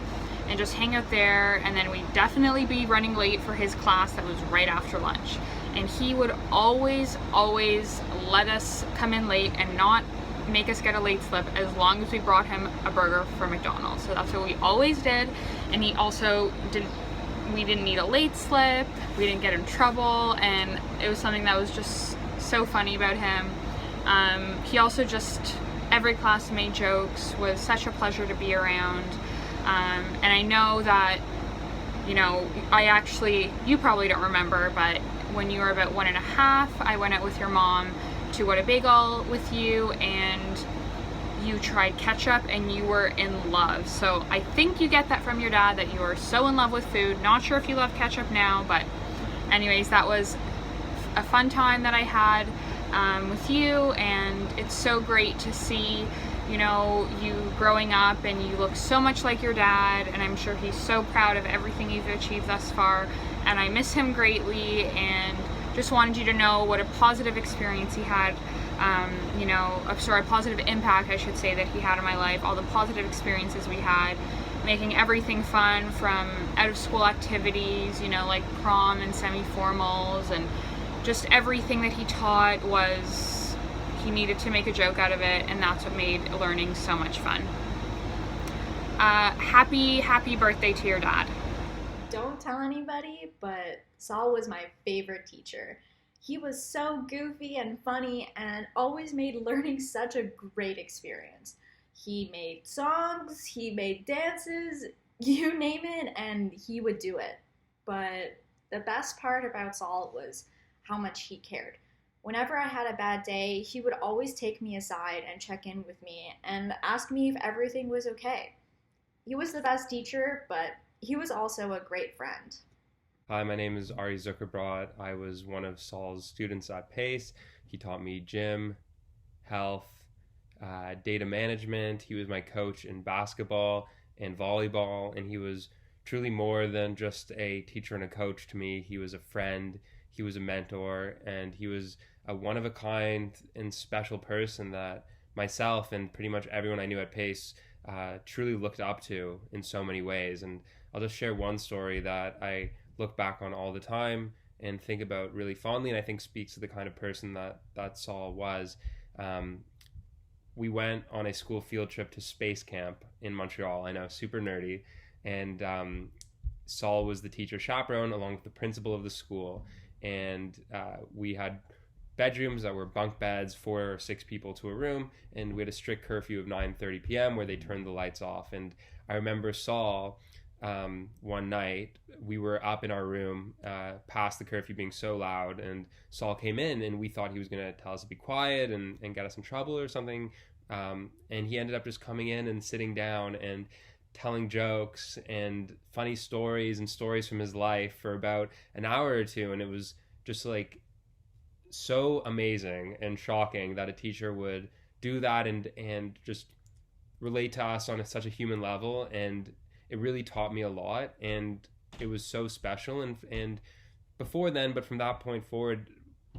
and just hang out there, and then we'd definitely be running late for his class that was right after lunch. And he would always let us come in late and not make us get a late slip as long as we brought him a burger from McDonald's. So that's what we always did. And he also we didn't need a late slip, we didn't get in trouble, and it was something that was just so funny about him. He also just, every class made jokes, was such a pleasure to be around. And I know that, you probably don't remember, but when you were about 1.5, I went out with your mom to What a Bagel with you, and you tried ketchup and you were in love. So I think you get that from your dad, that you are so in love with food. Not sure if you love ketchup now, but anyways, that was a fun time that I had with you, and it's so great to see you growing up, and you look so much like your dad, and I'm sure he's so proud of everything you've achieved thus far, and I miss him greatly, and just wanted you to know what a positive experience he had, a positive impact, I should say, that he had in my life, all the positive experiences we had, making everything fun, from out of school activities, like prom and semi-formals, and just everything that he taught was he needed to make a joke out of it, and that's what made learning so much fun. Happy birthday to your dad. Don't tell anybody, but Saul was my favorite teacher. He was so goofy and funny and always made learning such a great experience. He made songs, he made dances, you name it, and he would do it. But the best part about Saul was how much he cared. Whenever I had a bad day, he would always take me aside and check in with me and ask me if everything was okay. He was the best teacher, but he was also a great friend. Hi, my name is Ari Zuckerbrod. I was one of Saul's students at Pace. He taught me gym, health, data management. He was my coach in basketball and volleyball, and he was truly more than just a teacher and a coach to me. He was a friend, he was a mentor, and he was a one-of-a-kind and special person that myself and pretty much everyone I knew at Pace truly looked up to in so many ways. And I'll just share one story that I look back on all the time and think about really fondly, and I think speaks to the kind of person that Saul was. We went on a school field trip to space camp in Montreal. I know, super nerdy. And Saul was the teacher chaperone along with the principal of the school. And we had bedrooms that were bunk beds, 4 or 6 people to a room. And we had a strict curfew of 9:30 p.m. where they turned the lights off. And I remember Saul, one night, we were up in our room past the curfew being so loud. And Saul came in and we thought he was going to tell us to be quiet and get us in trouble or something. And he ended up just coming in and sitting down and telling jokes and funny stories and stories from his life for about an hour or two. And it was just like so amazing and shocking that a teacher would do that and just relate to us on such a human level. And it really taught me a lot, and it was so special. And before then, but from that point forward,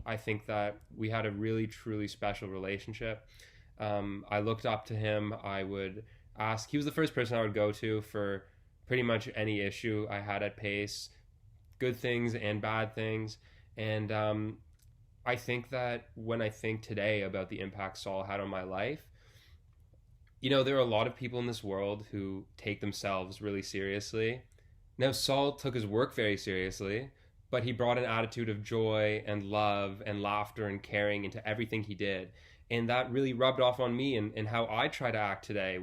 I think that we had a really truly special relationship. I looked up to him. I would ask, he was the first person I would go to for pretty much any issue I had at Pace, good things and bad things. And I think that when I think today about the impact Saul had on my life, you know, there are a lot of people in this world who take themselves really seriously. Now, Saul took his work very seriously, but he brought an attitude of joy and love and laughter and caring into everything he did. And that really rubbed off on me and how I try to act today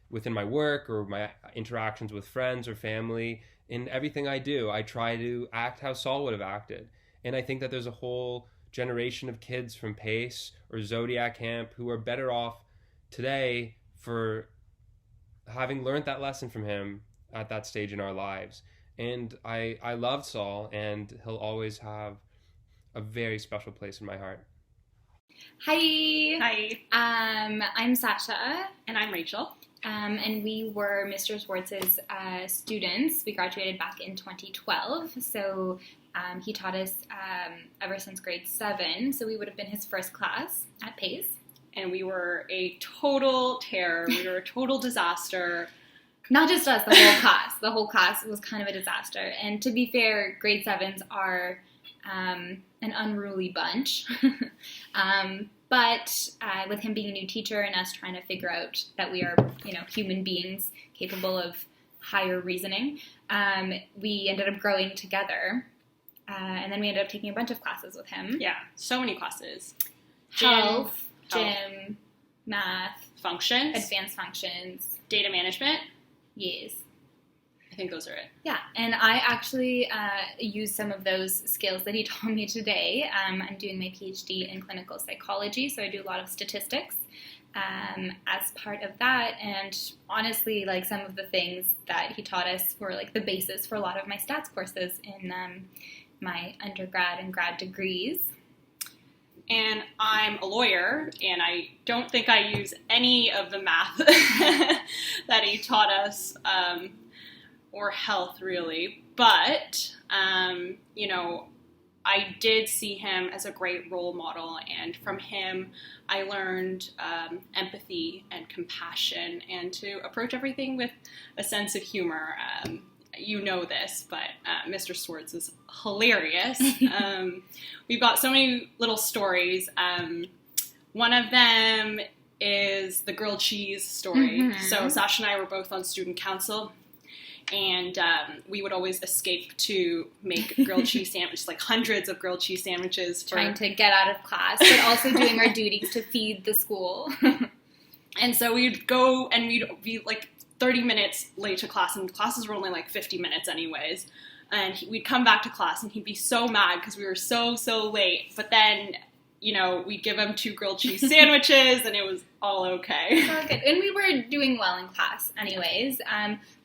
within my work or my interactions with friends or family. In everything I do, I try to act how Saul would have acted. And I think that there's a whole generation of kids from Pace or Zodiac Camp who are better off today for having learned that lesson from him at that stage in our lives. And I loved Saul, and he'll always have a very special place in my heart. Hi. I'm Sasha. And I'm Rachel. And we were Mr. Swartz's students. We graduated back in 2012. So he taught us ever since grade 7. So we would have been his first class at Pace. And we were a total terror. We were a total disaster. Not just us, the whole class. The whole class was kind of a disaster. And to be fair, grade 7s are an unruly bunch. But with him being a new teacher and us trying to figure out that we are, human beings capable of higher reasoning, we ended up growing together. And then we ended up taking a bunch of classes with him. Yeah, so many classes. Gym, math, functions, advanced functions, data management. Yes. I think those are it. Yeah, and I actually use some of those skills that he taught me today. I'm doing my PhD in clinical psychology, so I do a lot of statistics as part of that. And honestly, like, some of the things that he taught us were like the basis for a lot of my stats courses in my undergrad and grad degrees. And I'm a lawyer, and I don't think I use any of the math that he taught us, or health, really. But, I did see him as a great role model, and from him I learned empathy and compassion, and to approach everything with a sense of humor. You know this, but Mr. Swartz is hilarious. We've got so many little stories. One of them is the grilled cheese story. Mhm. So Sasha and I were both on student council, and we would always escape to make grilled cheese sandwiches, like hundreds of grilled cheese sandwiches. Trying to get out of class, but also doing our duties to feed the school. And so we'd go and we'd be like 30 minutes late to class, and classes were only like 50 minutes anyways. And we'd come back to class, and he'd be so mad because we were so late. But then, you know, we'd give him 2 grilled cheese sandwiches, and it was all okay. So good. And we were doing well in class anyways.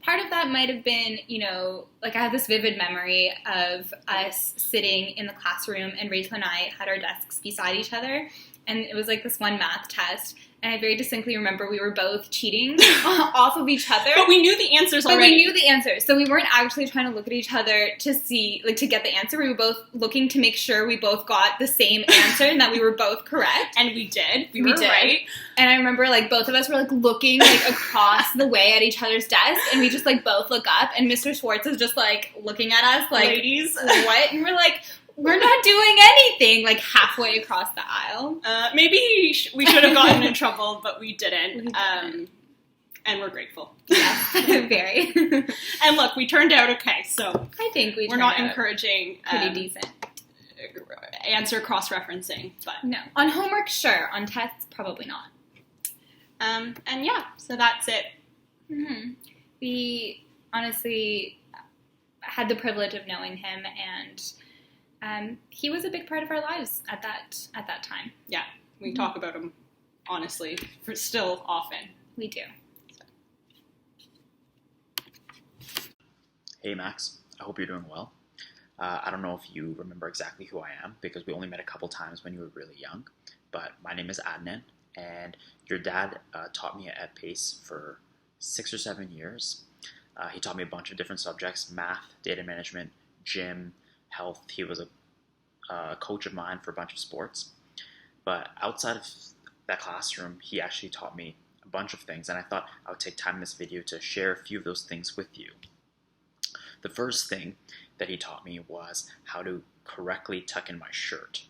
Part of that might have been, you know, like I have this vivid memory of us sitting in the classroom, and Rachel and I had our desks beside each other, and it was like this one math test. And I very distinctly remember we were both cheating off of each other. But we knew the answers already. But we knew the answers. So we weren't actually trying to look at each other to see, like, to get the answer. We were both looking to make sure we both got the same answer and that we were both correct. And we did. We were right. And I remember, like, both of us were, like, looking, like, across the way at each other's desk. And we just, like, both look up. And Mr. Swartz is just, like, looking at us, like, ladies, what? And we're like, we're not doing anything, like, halfway across the aisle. Maybe we should have gotten in trouble, but we didn't. And we're grateful. Yeah, very. And look, we turned out okay, so I think we're not encouraging pretty decent answer cross-referencing, but no. On homework, sure. On tests, probably not. And yeah, so that's it. Mm-hmm. We honestly had the privilege of knowing him, and he was a big part of our lives at that time. Yeah, we talk about him honestly still often. We do. Hey Max, I hope you're doing well. I don't know if you remember exactly who I am because we only met a couple times when you were really young, but my name is Adnan, and your dad taught me at PACE for 6 or 7 years. He taught me a bunch of different subjects: math, data management, gym, health. He was a coach of mine for a bunch of sports. But outside of that classroom, he actually taught me a bunch of things, and I thought I would take time in this video to share a few of those things with you. The first thing that he taught me was how to correctly tuck in my shirt.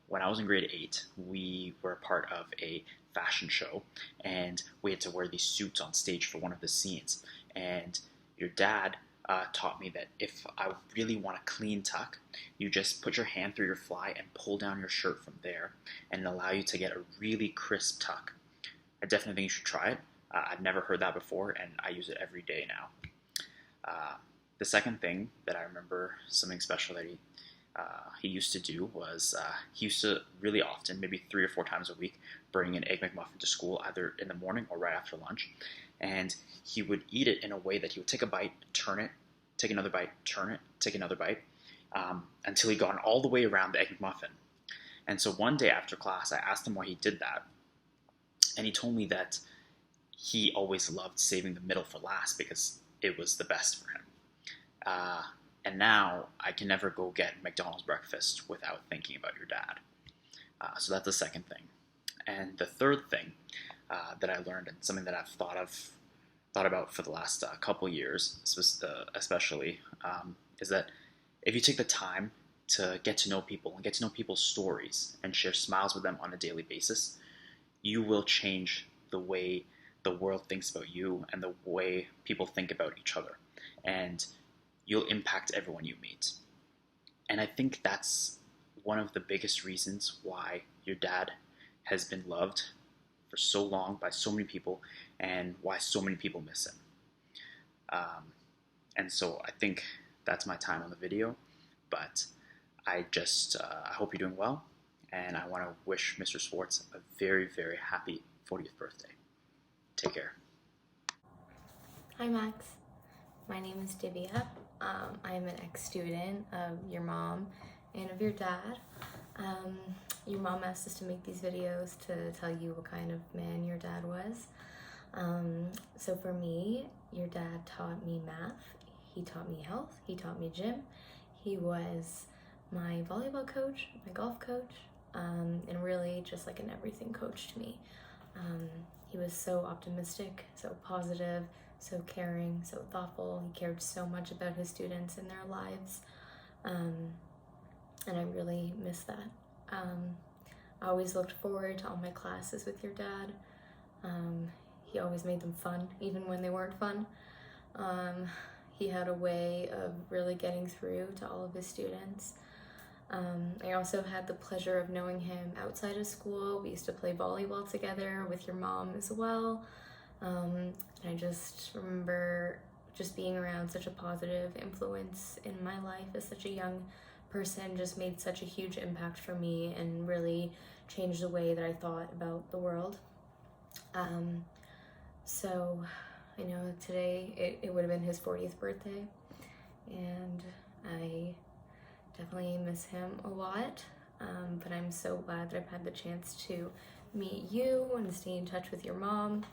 When I was in grade 8, we were a part of a fashion show, and we had to wear these suits on stage for one of the scenes. And your dad taught me that if I really want a clean tuck, you just put your hand through your fly and pull down your shirt from there, and it'll allow you to get a really crisp tuck. I definitely think you should try it. I've never heard that before, and I use it every day now. The second thing that I remember, something special that he used to do was he used to really often, maybe 3 or 4 times a week, bring an Egg McMuffin to school either in the morning or right after lunch. And he would eat it in a way that he would take a bite, turn it, take another bite, turn it, take another bite, until he got all the way around the Egg McMuffin. And so one day after class, I asked him why he did that. And he told me that he always loved saving the middle for last because it was the best for him. And now I can never go get McDonald's breakfast without thinking about your dad. So that's the second thing. And the third thing that I learned, and something that I've thought about for the last couple years, especially, is that if you take the time to get to know people and get to know people's stories and share smiles with them on a daily basis, you will change the way the world thinks about you and the way people think about each other. And you'll impact everyone you meet. And I think that's one of the biggest reasons why your dad has been loved for so long by so many people, and why so many people miss him. And so I think that's my time on the video, but I hope you're doing well, and I want to wish Mr. Swartz a very, very happy 40th birthday. Take care. Hi Max, my name is Divya. I'm an ex-student of your mom and of your dad. Your mom asked us to make these videos to tell you what kind of man your dad was. So for me, your dad taught me math, he taught me health, he taught me gym, he was my volleyball coach, my golf coach, and really just like an everything coach to me. He was so optimistic, so positive, so caring, so thoughtful. He cared so much about his students and their lives, and I really miss that. I always looked forward to all my classes with your dad. He always made them fun, even when they weren't fun. He had a way of really getting through to all of his students. I also had the pleasure of knowing him outside of school. We used to play volleyball together with your mom as well. I just remember just being around such a positive influence in my life as such a young person. Just made such a huge impact for me and really changed the way that I thought about the world. So I know today it would have been his 40th birthday, and I definitely miss him a lot, but I'm so glad that I've had the chance to meet you and stay in touch with your mom.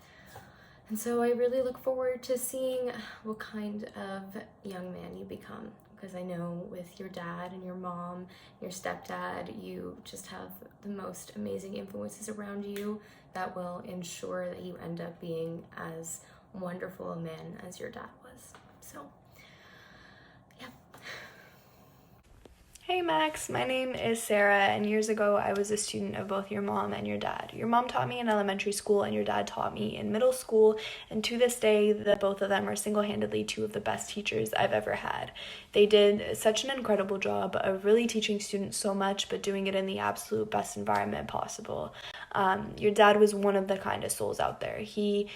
And so I really look forward to seeing what kind of young man you become, because I know with your dad and your mom, your stepdad, you just have the most amazing influences around you that will ensure that you end up being as wonderful a man as your dad was. So, yeah. Hey Max, my name is Sarah, and years ago I was a student of both your mom and your dad. Your mom taught me in elementary school and your dad taught me in middle school, and to this day the both of them are single-handedly two of the best teachers I've ever had. They did such an incredible job of really teaching students so much, but doing it in the absolute best environment possible. Your dad was one of the kindest souls out there. He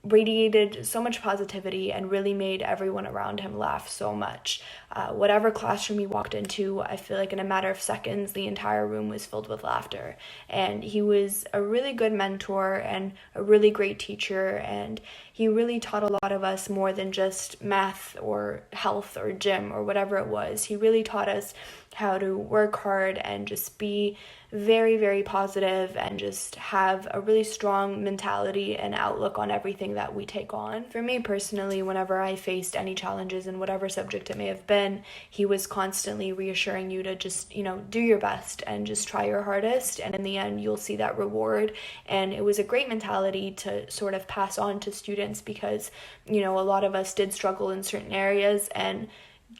radiated so much positivity and really made everyone around him laugh so much. Whatever classroom he walked into, I feel like in a matter of seconds, the entire room was filled with laughter. And he was a really good mentor and a really great teacher, and he really taught a lot of us more than just math or health or gym or whatever it was. He really taught us how to work hard and just be very, very positive and just have a really strong mentality and outlook on everything that we take on. For me personally, whenever I faced any challenges in whatever subject it may have been, he was constantly reassuring you to just, do your best and just try your hardest, and in the end you'll see that reward. And it was a great mentality to sort of pass on to students because, a lot of us did struggle in certain areas and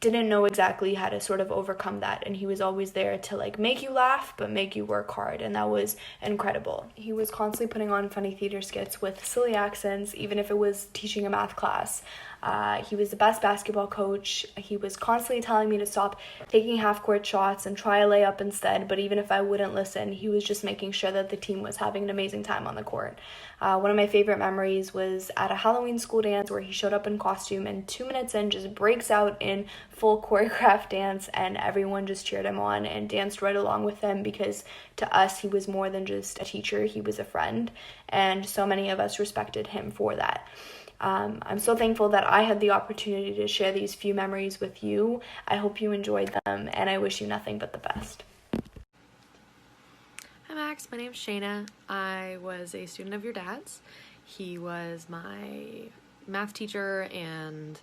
didn't know exactly how to sort of overcome that, and he was always there to make you laugh but make you work hard, and that was incredible. He was constantly putting on funny theater skits with silly accents, even if it was teaching a math class. He was the best basketball coach. He was constantly telling me to stop taking half-court shots and try a layup instead, but even if I wouldn't listen, he was just making sure that the team was having an amazing time on the court. One of my favorite memories was at a Halloween school dance where he showed up in costume and 2 minutes in just breaks out in full choreographed dance, and everyone just cheered him on and danced right along with him because to us he was more than just a teacher, he was a friend, and so many of us respected him for that. I'm so thankful that I had the opportunity to share these few memories with you. I hope you enjoyed them, and I wish you nothing but the best. Hi Max, my name's Shayna. I was a student of your dad's. He was my math teacher and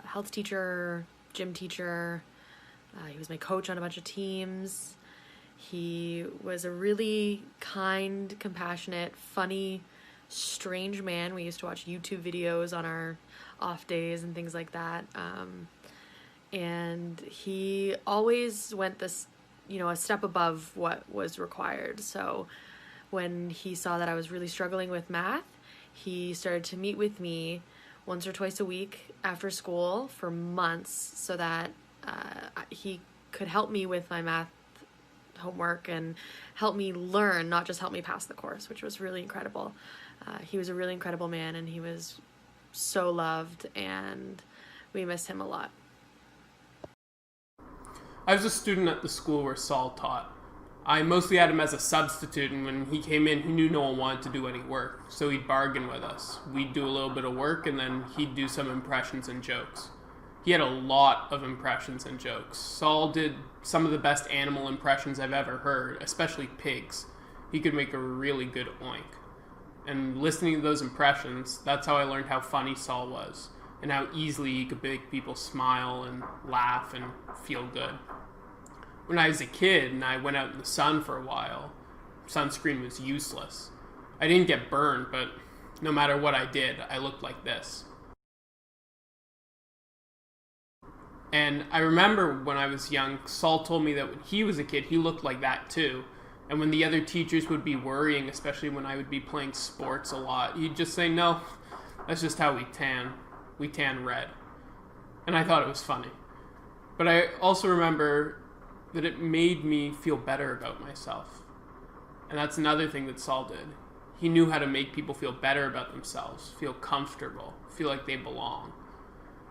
health teacher, gym teacher. He was my coach on a bunch of teams. He was a really kind, compassionate, funny, strange man. We used to watch YouTube videos on our off days and things like that. And he always went this, a step above what was required. So when he saw that I was really struggling with math, he started to meet with me once or twice a week after school for months so that he could help me with my math homework and help me learn, not just help me pass the course, which was really incredible. He was a really incredible man, and he was so loved, and we miss him a lot. I was a student at the school where Saul taught. I mostly had him as a substitute, and when he came in, he knew no one wanted to do any work, so he'd bargain with us. We'd do a little bit of work, and then he'd do some impressions and jokes. He had a lot of impressions and jokes. Saul did some of the best animal impressions I've ever heard, especially pigs. He could make a really good oink. And listening to those impressions, that's how I learned how funny Saul was, and how easily he could make people smile and laugh and feel good. When I was a kid and I went out in the sun for a while, sunscreen was useless. I didn't get burned, but no matter what I did, I looked like this. And I remember when I was young, Saul told me that when he was a kid, he looked like that too. And when the other teachers would be worrying, especially when I would be playing sports a lot, he'd just say, no, that's just how we tan. We tan red. And I thought it was funny. But I also remember that it made me feel better about myself. And that's another thing that Saul did. He knew how to make people feel better about themselves, feel comfortable, feel like they belong.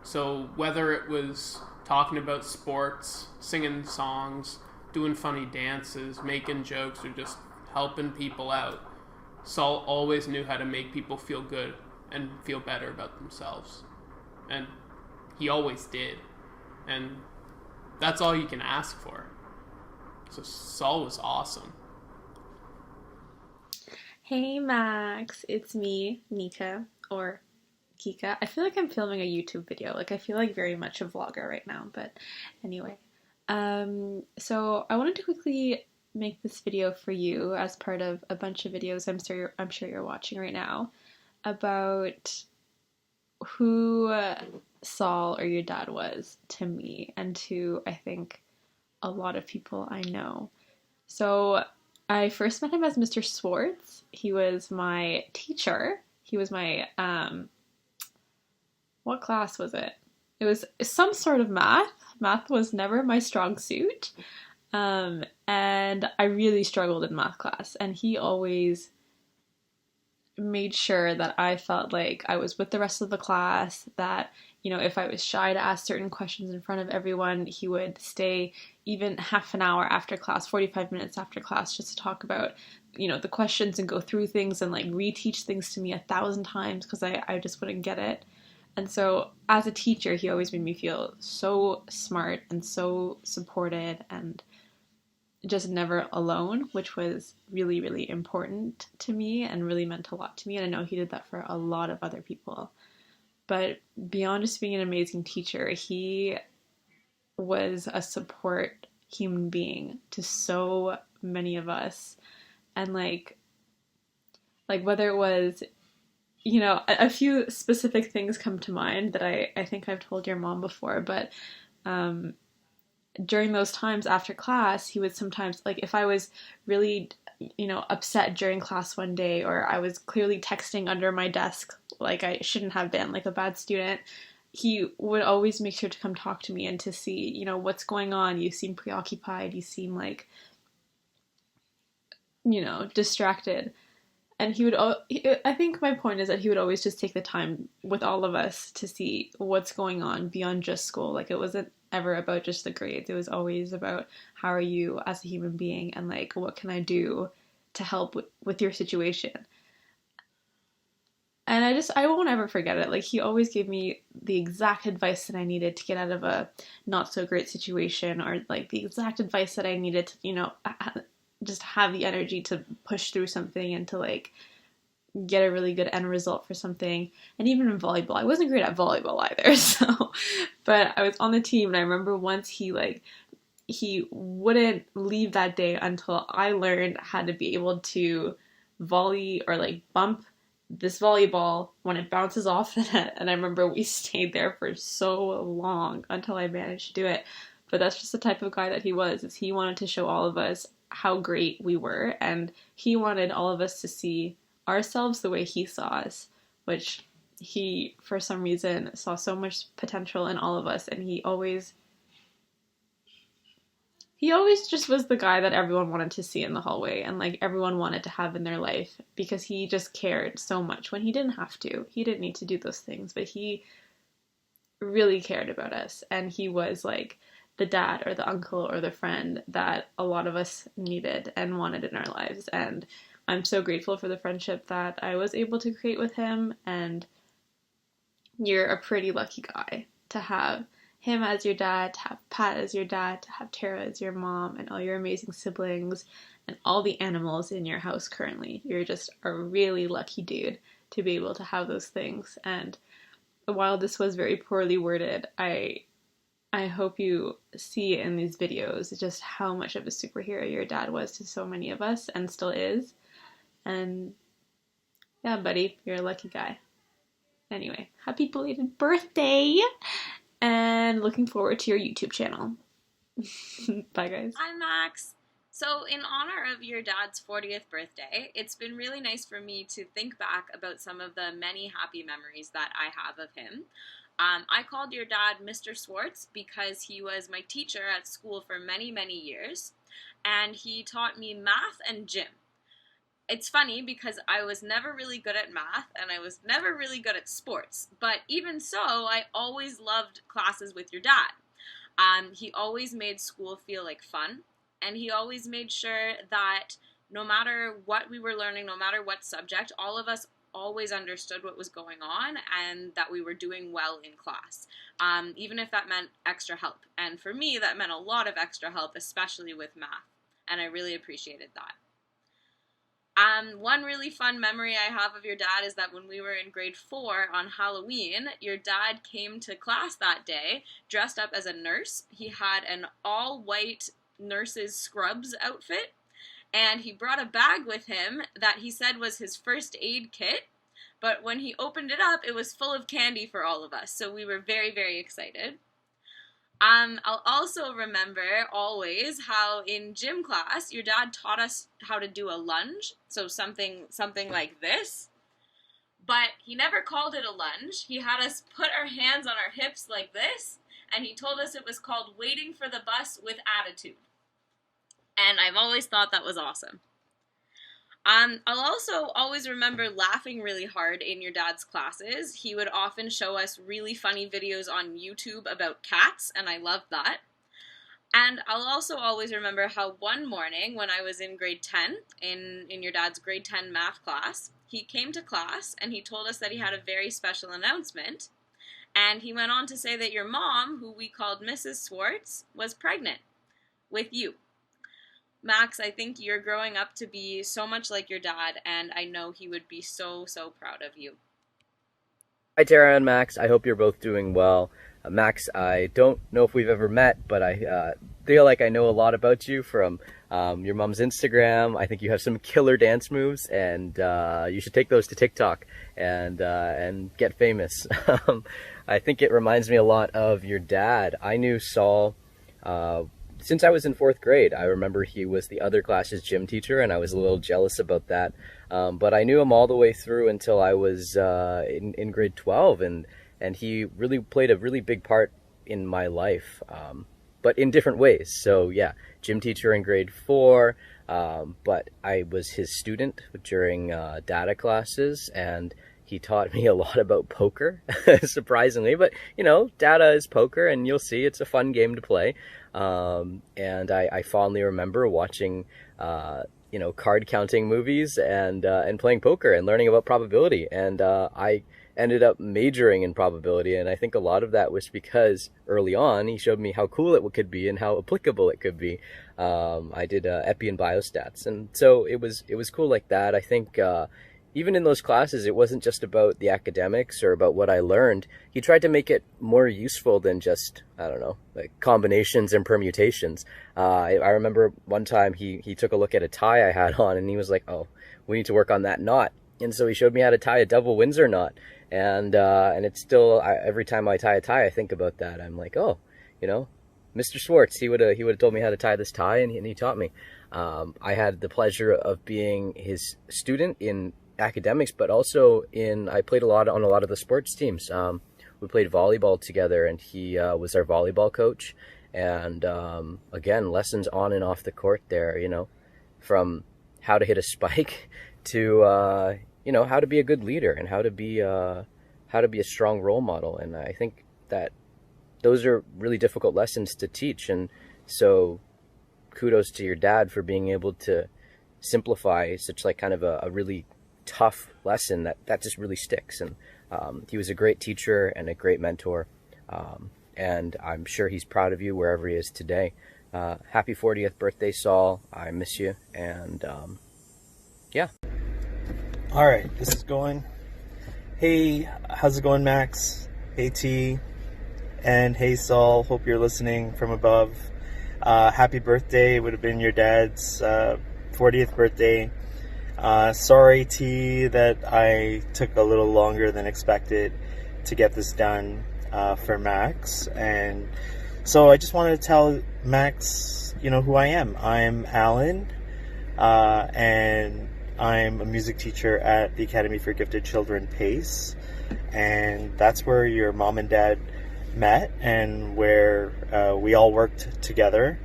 So whether it was talking about sports, singing songs, doing funny dances, making jokes, or just helping people out, Saul always knew how to make people feel good and feel better about themselves. And he always did. And that's all you can ask for. So Saul was awesome. Hey Max, it's me, Nika, or Kika. I feel like I'm filming a YouTube video. Like, I feel like very much a vlogger right now, but anyway. So I wanted to quickly make this video for you as part of a bunch of videos I'm sure you're watching right now about who Saul or your dad was to me and to, I think, a lot of people I know. So I first met him as Mr. Swartz. He was my teacher. He was my, what class was it? It was some sort of math. Math was never my strong suit. And I really struggled in math class. And he always made sure that I felt like I was with the rest of the class, that, you know, if I was shy to ask certain questions in front of everyone, he would stay even half an hour after class, 45 minutes after class, just to talk about, you know, the questions and go through things and like reteach things to me 1,000 times because I just wouldn't get it. And so as a teacher, he always made me feel so smart and so supported and just never alone, which was really, really important to me and really meant a lot to me. And I know he did that for a lot of other people. But beyond just being an amazing teacher, he was a support human being to so many of us. And like whether it was, you know, a few specific things come to mind that I think I've told your mom before, but during those times after class, he would sometimes, like, if I was really, you know, upset during class one day, or I was clearly texting under my desk like I shouldn't have been, like a bad student, he would always make sure to come talk to me and to see, you know, what's going on. You seem preoccupied. You seem like, you know, distracted. And he would, I think my point is that he would always just take the time with all of us to see what's going on beyond just school. Like, it wasn't ever about just the grades. It was always about how are you as a human being and like, what can I do to help with your situation? And I won't ever forget it. Like, he always gave me the exact advice that I needed to get out of a not so great situation, or like the exact advice that I needed to, you know, just have the energy to push through something and to like get a really good end result for something. And even in volleyball, I wasn't great at volleyball either. So, but I was on the team, and I remember once he wouldn't leave that day until I learned how to be able to volley or like bump this volleyball when it bounces off the net. And I remember we stayed there for so long until I managed to do it. But that's just the type of guy that he was, is he wanted to show all of us how great we were, and he wanted all of us to see ourselves the way he saw us, which he, for some reason, saw so much potential in all of us, and he always just was the guy that everyone wanted to see in the hallway, and like everyone wanted to have in their life, because he just cared so much when he didn't have to. He didn't need to do those things, but he really cared about us, and he was like the dad or the uncle or the friend that a lot of us needed and wanted in our lives. And I'm so grateful for the friendship that I was able to create with him. And you're a pretty lucky guy to have him as your dad, to have Pat as your dad, to have Tara as your mom, and all your amazing siblings and all the animals in your house currently. You're just a really lucky dude to be able to have those things. And while this was very poorly worded, I hope you see in these videos just how much of a superhero your dad was to so many of us, and still is. And yeah, buddy, you're a lucky guy. Anyway, happy belated birthday, and looking forward to your YouTube channel. Bye, guys. Hi, Max. So, in honor of your dad's 40th birthday, it's been really nice for me to think back about some of the many happy memories that I have of him. I called your dad Mr. Swartz because he was my teacher at school for many, many years, and he taught me math and gym. It's funny because I was never really good at math and I was never really good at sports, but even so, I always loved classes with your dad. He always made school feel like fun, and he always made sure that no matter what we were learning, no matter what subject, all of us always understood what was going on and that we were doing well in class, even if that meant extra help. And for me, that meant a lot of extra help, especially with math, and I really appreciated that. One really fun memory I have of your dad is that when we were in grade 4 on Halloween, your dad came to class that day dressed up as a nurse. He had an all-white nurse's scrubs outfit, and he brought a bag with him that he said was his first aid kit, but when he opened it up, it was full of candy for all of us, so we were very, very excited. I'll also remember always how in gym class, your dad taught us how to do a lunge, so something like this, but he never called it a lunge. He had us put our hands on our hips like this, and he told us it was called waiting for the bus with attitude. And I've always thought that was awesome. I'll also always remember laughing really hard in your dad's classes. He would often show us really funny videos on YouTube about cats, and I loved that. And I'll also always remember how one morning when I was in grade 10, in your dad's grade 10 math class, he came to class and he told us that he had a very special announcement. And he went on to say that your mom, who we called Mrs. Swartz, was pregnant with you. Max, I think you're growing up to be so much like your dad, and I know he would be so, so proud of you. Hi Tara and Max, I hope you're both doing well. Max, I don't know if we've ever met, but I feel like I know a lot about you from your mom's Instagram. I think you have some killer dance moves, and you should take those to TikTok and get famous. I think it reminds me a lot of your dad. I knew Saul since I was in 4th grade. I remember he was the other class's gym teacher, and I was a little jealous about that. But I knew him all the way through until I was in grade 12, and he really played a really big part in my life, but in different ways. So yeah, gym teacher in grade 4, but I was his student during data classes, and he taught me a lot about poker, surprisingly, but you know, data is poker, and you'll see it's a fun game to play. And I fondly remember watching, you know, card counting movies and playing poker and learning about probability. And I ended up majoring in probability, and I think a lot of that was because early on he showed me how cool it could be and how applicable it could be. I did epi and biostats, and so it was cool like that. I think even in those classes, it wasn't just about the academics or about what I learned. He tried to make it more useful than just, I don't know, like combinations and permutations. I remember one time he took a look at a tie I had on, and he was like, oh, we need to work on that knot. And so he showed me how to tie a double Windsor knot. And it's still, every time I tie a tie, I think about that. I'm like, oh, you know, Mr. Swartz, he would have told me how to tie this tie, and he taught me. I had the pleasure of being his student in academics, but also I played on a lot of the sports teams. We played volleyball together, and he was our volleyball coach. And again, lessons on and off the court there, you know, from how to hit a spike to you know, how to be a good leader and how to be a strong role model. And I think that those are really difficult lessons to teach. And so kudos to your dad for being able to simplify such like kind of a really tough lesson that just really sticks. And he was a great teacher and a great mentor, and I'm sure he's proud of you wherever he is today. Happy 40th birthday, Saul. I miss you. And yeah. All right, this is going. Hey, how's it going, Max? Hey, T. And hey, Saul. Hope you're listening from above. Happy birthday. It would have been your dad's 40th birthday. Sorry, T, that I took a little longer than expected to get this done for Max. And So I just wanted to tell Max, who I am. I'm Alan, and I'm a music teacher at the Academy for Gifted Children, PACE, and that's where your mom and dad met and where we all worked together,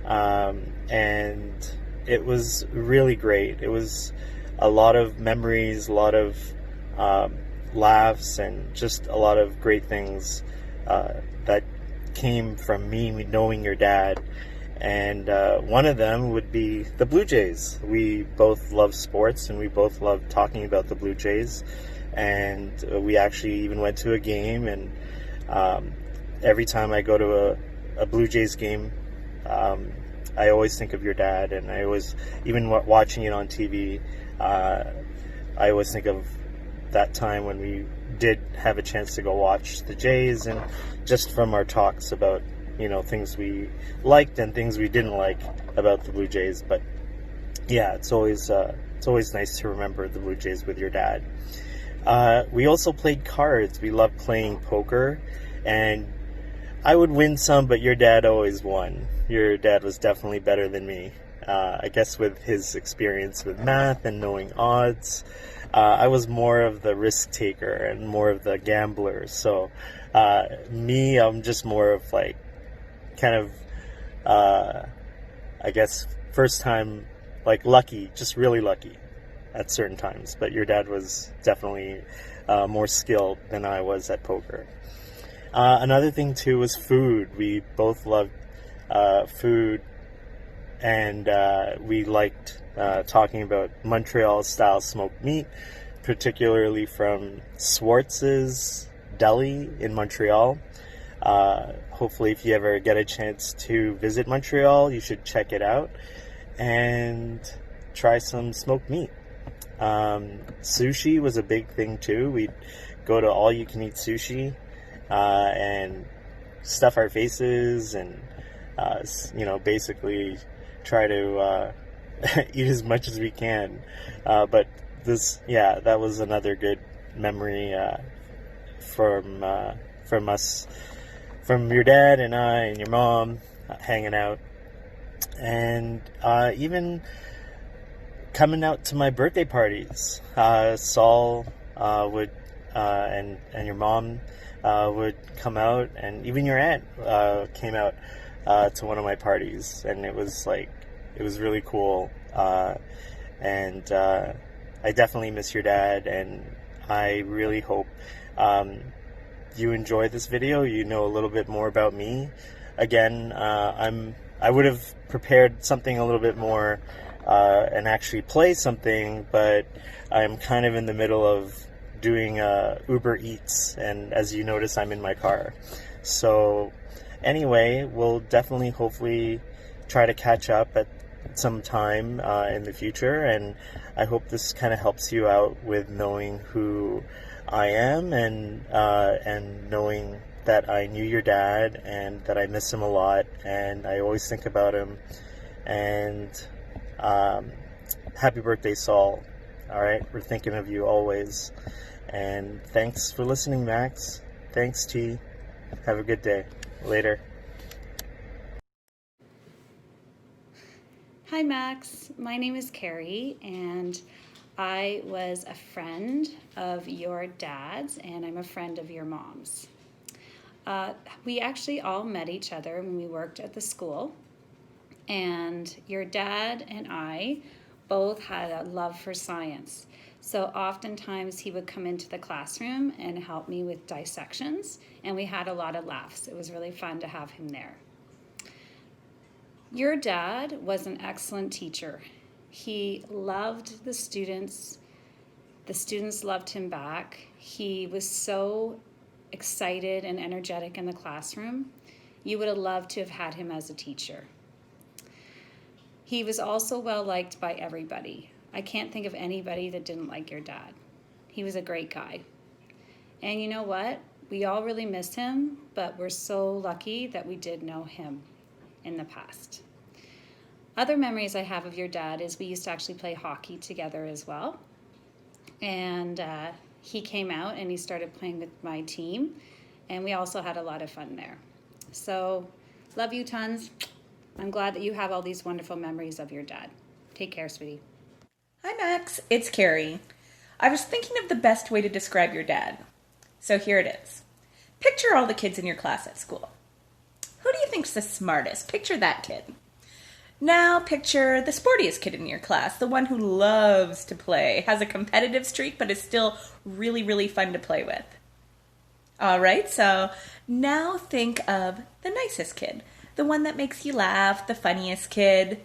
and it was really great. It was a lot of memories, a lot of laughs, and just a lot of great things that came from me knowing your dad. And one of them would be the Blue Jays. We both love sports, and we both love talking about the Blue Jays. And we actually even went to a game, and every time I go to a Blue Jays game, I always think of your dad, and I always, even watching it on TV, I always think of that time when we did have a chance to go watch the Jays, and just from our talks about things we liked and things we didn't like about the Blue Jays. But yeah, it's always nice to remember the Blue Jays with your dad. We also played cards. We loved playing poker, and I would win some, but your dad always won. Your dad was definitely better than me. I guess with his experience with math and knowing odds, I was more of the risk taker and more of the gambler. So I'm just more of kind of, I guess, first time, lucky, just really lucky at certain times. But your dad was definitely more skilled than I was at poker. Another thing, too, was food. We both loved food, and we liked talking about Montreal-style smoked meat, particularly from Swartz's Deli in Montreal. Hopefully, if you ever get a chance to visit Montreal, you should check it out and try some smoked meat. Sushi was a big thing, too. We'd go to all-you-can-eat sushi and stuff our faces and, basically try to eat as much as we can. But that was another good memory from us, from your dad and I and your mom hanging out, and even coming out to my birthday parties. Saul would and your mom would come out, and even your aunt came out to one of my parties, and it was really cool. And I definitely miss your dad, and I really hope you enjoy this video. You know a little bit more about me. Again, I would have prepared something a little bit more and actually play something, but I'm kind of in the middle of doing Uber Eats, and as you notice, I'm in my car. So anyway, we'll definitely hopefully try to catch up at some time in the future, and I hope this kind of helps you out with knowing who I am, and knowing that I knew your dad and that I miss him a lot, and I always think about him. And happy birthday, Saul. All right, we're thinking of you always. And thanks for listening, Max. Thanks, T. Have a good day. Later. Hi, Max. My name is Carrie, and I was a friend of your dad's, and I'm a friend of your mom's. We actually all met each other when we worked at the school, and your dad and I both had a love for science. So oftentimes he would come into the classroom and help me with dissections, and we had a lot of laughs. It was really fun to have him there. Your dad was an excellent teacher. He loved the students. The students loved him back. He was so excited and energetic in the classroom. You would have loved to have had him as a teacher. He was also well liked by everybody. I can't think of anybody that didn't like your dad. He was a great guy. And you know what? We all really miss him, but we're so lucky that we did know him in the past. Other memories I have of your dad is we used to actually play hockey together as well. And he came out and he started playing with my team, and we also had a lot of fun there. So, love you tons. I'm glad that you have all these wonderful memories of your dad. Take care, sweetie. Hi, Max. It's Carrie. I was thinking of the best way to describe your dad. So here it is. Picture all the kids in your class at school. Who do you think's the smartest? Picture that kid. Now picture the sportiest kid in your class, the one who loves to play, has a competitive streak, but is still really, really fun to play with. All right, so now think of the nicest kid, the one that makes you laugh, the funniest kid.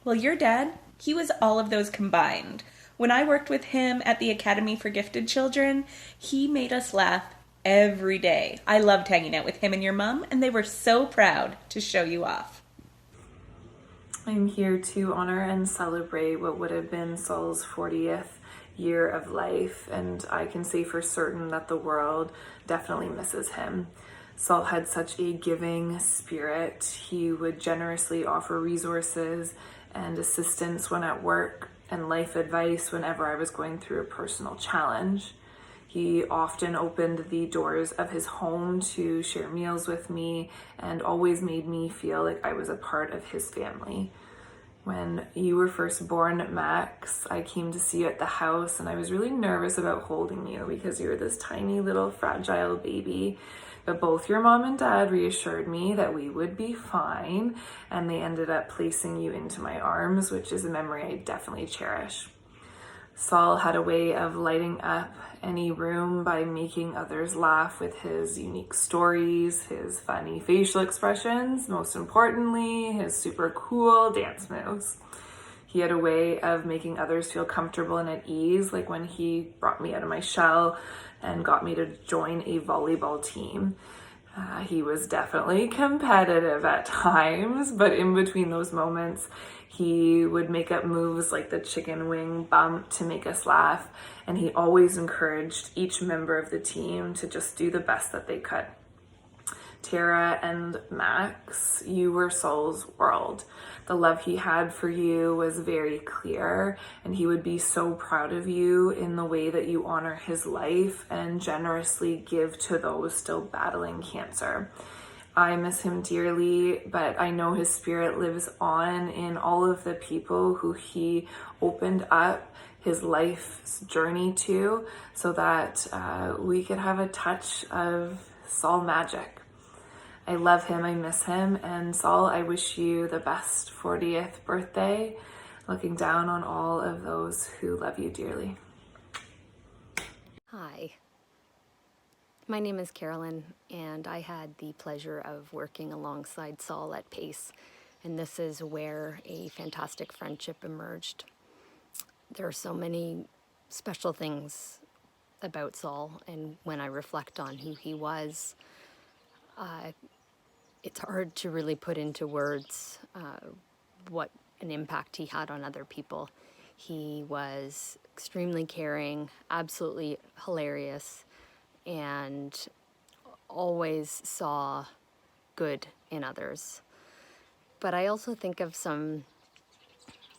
Well, your dad, he was all of those combined. When I worked with him at the Academy for Gifted Children, he made us laugh every day. I loved hanging out with him and your mom, and they were so proud to show you off. I'm here to honor and celebrate what would have been Saul's 40th year of life, and I can say for certain that the world definitely misses him. Saul had such a giving spirit. He would generously offer resources and assistance when at work and life advice whenever I was going through a personal challenge. He often opened the doors of his home to share meals with me and always made me feel like I was a part of his family. When you were first born, Max, I came to see you at the house and I was really nervous about holding you because you were this tiny little fragile baby. But both your mom and dad reassured me that we would be fine, and they ended up placing you into my arms, which is a memory I definitely cherish. Saul had a way of lighting up any room by making others laugh with his unique stories, his funny facial expressions, most importantly, his super cool dance moves. He had a way of making others feel comfortable and at ease, like when he brought me out of my shell and got me to join a volleyball team. He was definitely competitive at times, but in between those moments, he would make up moves like the chicken wing bump to make us laugh, and he always encouraged each member of the team to just do the best that they could. Tara and Max, you were Saul's world. The love he had for you was very clear, and he would be so proud of you in the way that you honor his life and generously give to those still battling cancer. I miss him dearly, but I know his spirit lives on in all of the people who he opened up his life's journey to, so that we could have a touch of Saul magic. I love him, I miss him, and Saul, I wish you the best 40th birthday, looking down on all of those who love you dearly. Hi, my name is Carolyn, and I had the pleasure of working alongside Saul at Pace, and this is where a fantastic friendship emerged. There are so many special things about Saul, and when I reflect on who he was, it's hard to really put into words what an impact he had on other people. He was extremely caring, absolutely hilarious, and always saw good in others. But I also think of some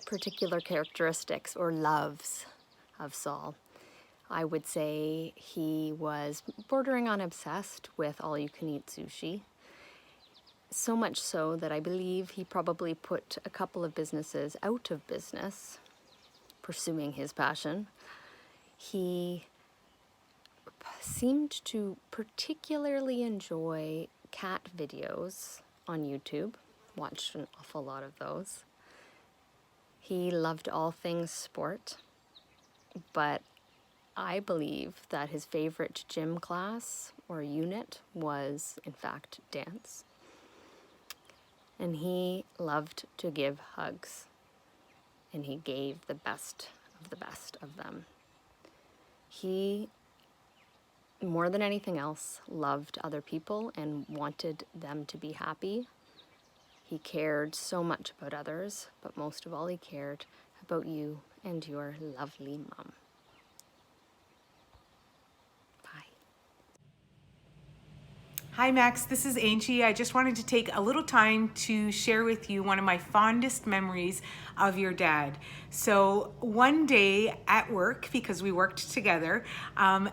particular characteristics or loves of Saul. I would say he was bordering on obsessed with all-you-can-eat sushi. So much so that I believe he probably put a couple of businesses out of business, pursuing his passion. He seemed to particularly enjoy cat videos on YouTube. Watched an awful lot of those. He loved all things sport, but I believe that his favorite gym class or unit was, in fact, dance. And he loved to give hugs, and he gave the best of them. He, more than anything else, loved other people and wanted them to be happy. He cared so much about others, but most of all he cared about you and your lovely mom. Hi Max, this is Angie. I just wanted to take a little time to share with you one of my fondest memories of your dad. So one day at work, because we worked together,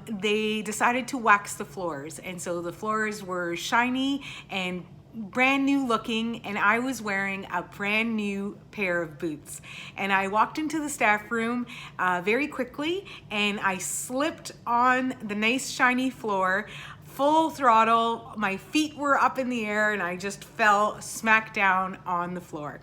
they decided to wax the floors. And so the floors were shiny and brand new looking, and I was wearing a brand new pair of boots. And I walked into the staff room very quickly, and I slipped on the nice shiny floor, full throttle. My feet were up in the air, and I just fell smack down on the floor.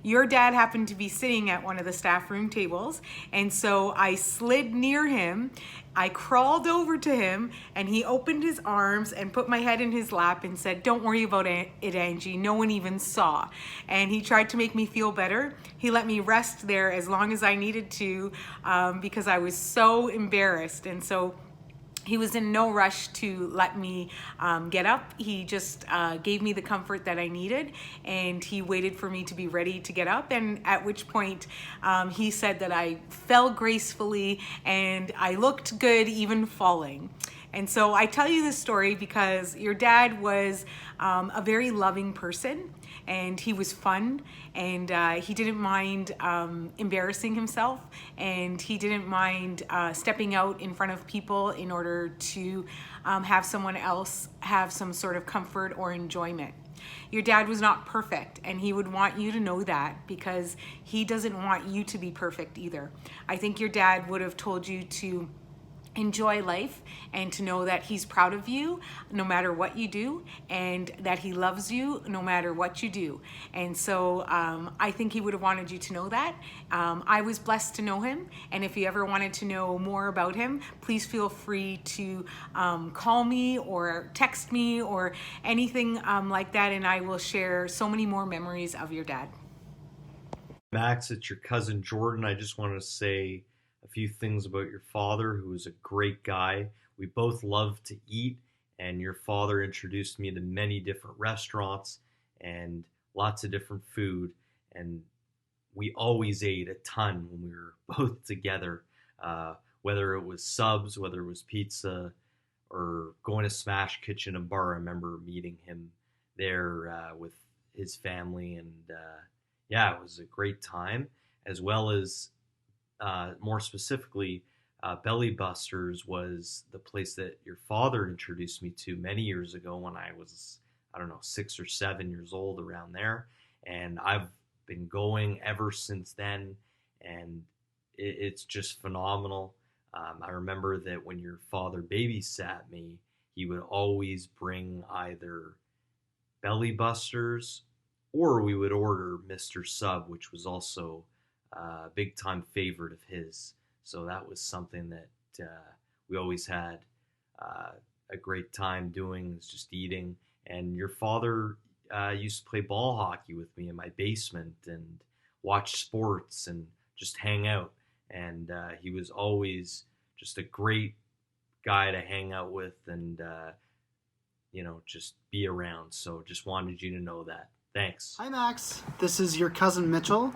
Your dad happened to be sitting at one of the staff room tables, and so I slid near him. I crawled over to him, and he opened his arms and put my head in his lap and said, "Don't worry about it, Angie. No one even saw." And he tried to make me feel better. He let me rest there as long as I needed to because I was so embarrassed. And so he was in no rush to let me get up. He just gave me the comfort that I needed, and he waited for me to be ready to get up, and at which point he said that I fell gracefully and I looked good even falling. And so I tell you this story because your dad was a very loving person, and he was fun, and he didn't mind embarrassing himself, and he didn't mind stepping out in front of people in order to have someone else have some sort of comfort or enjoyment. Your dad was not perfect, and he would want you to know that because he doesn't want you to be perfect either. I think your dad would have told you to enjoy life and to know that he's proud of you no matter what you do, and that he loves you no matter what you do. And so I think he would have wanted you to know that. I was blessed to know him, and if you ever wanted to know more about him, please feel free to call me or text me or anything like that, and I will share so many more memories of your dad. Max, it's your cousin Jordan. I just wanted to say a few things about your father, who was a great guy. We both love to eat, and your father introduced me to many different restaurants and lots of different food, and we always ate a ton when we were both together, whether it was subs, whether it was pizza, or going to Smash Kitchen and Bar. I remember meeting him there with his family, and yeah, it was a great time, as well as more specifically, Belly Busters was the place that your father introduced me to many years ago when I was, 6 or 7 years old, around there. And I've been going ever since then, and it's just phenomenal. I remember that when your father babysat me, he would always bring either Belly Busters or we would order Mr. Sub, which was also a big time favorite of his. So that was something that we always had a great time doing, is just eating. And your father used to play ball hockey with me in my basement and watch sports and just hang out. And he was always just a great guy to hang out with and, just be around. So just wanted you to know that. Thanks. Hi, Max. This is your cousin Mitchell.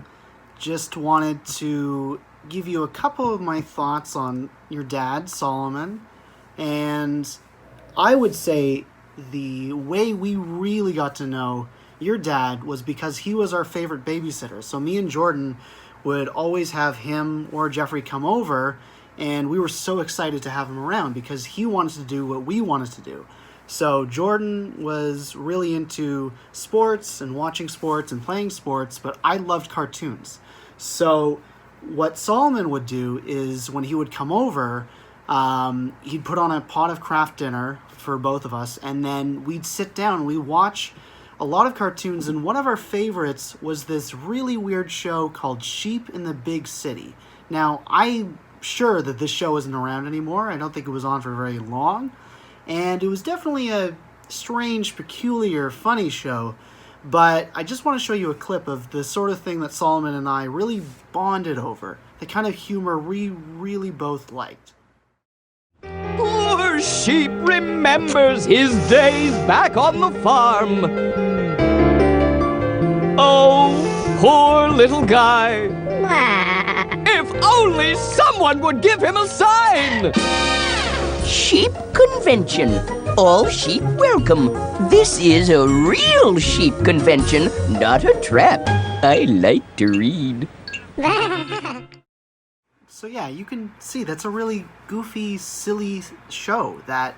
Just wanted to give you a couple of my thoughts on your dad, Solomon. And I would say the way we really got to know your dad was because he was our favorite babysitter. So me and Jordan would always have him or Jeffrey come over, and we were so excited to have him around because he wanted to do what we wanted to do. So Jordan was really into sports and watching sports and playing sports, but I loved cartoons. So what Solomon would do is when he would come over, he'd put on a pot of Kraft dinner for both of us, and then we'd sit down and we'd watch a lot of cartoons, and one of our favorites was this really weird show called Sheep in the Big City. Now, I'm sure that this show isn't around anymore. I don't think it was on for very long. And it was definitely a strange, peculiar, funny show. But I just want to show you a clip of the sort of thing that Solomon and I really bonded over. The kind of humor we really both liked. Poor Sheep remembers his days back on the farm. Oh, poor little guy. If only someone would give him a sign! Sheep convention. All sheep welcome. This is a real sheep convention, not a trap. I like to read. So yeah, you can see that's a really goofy, silly show that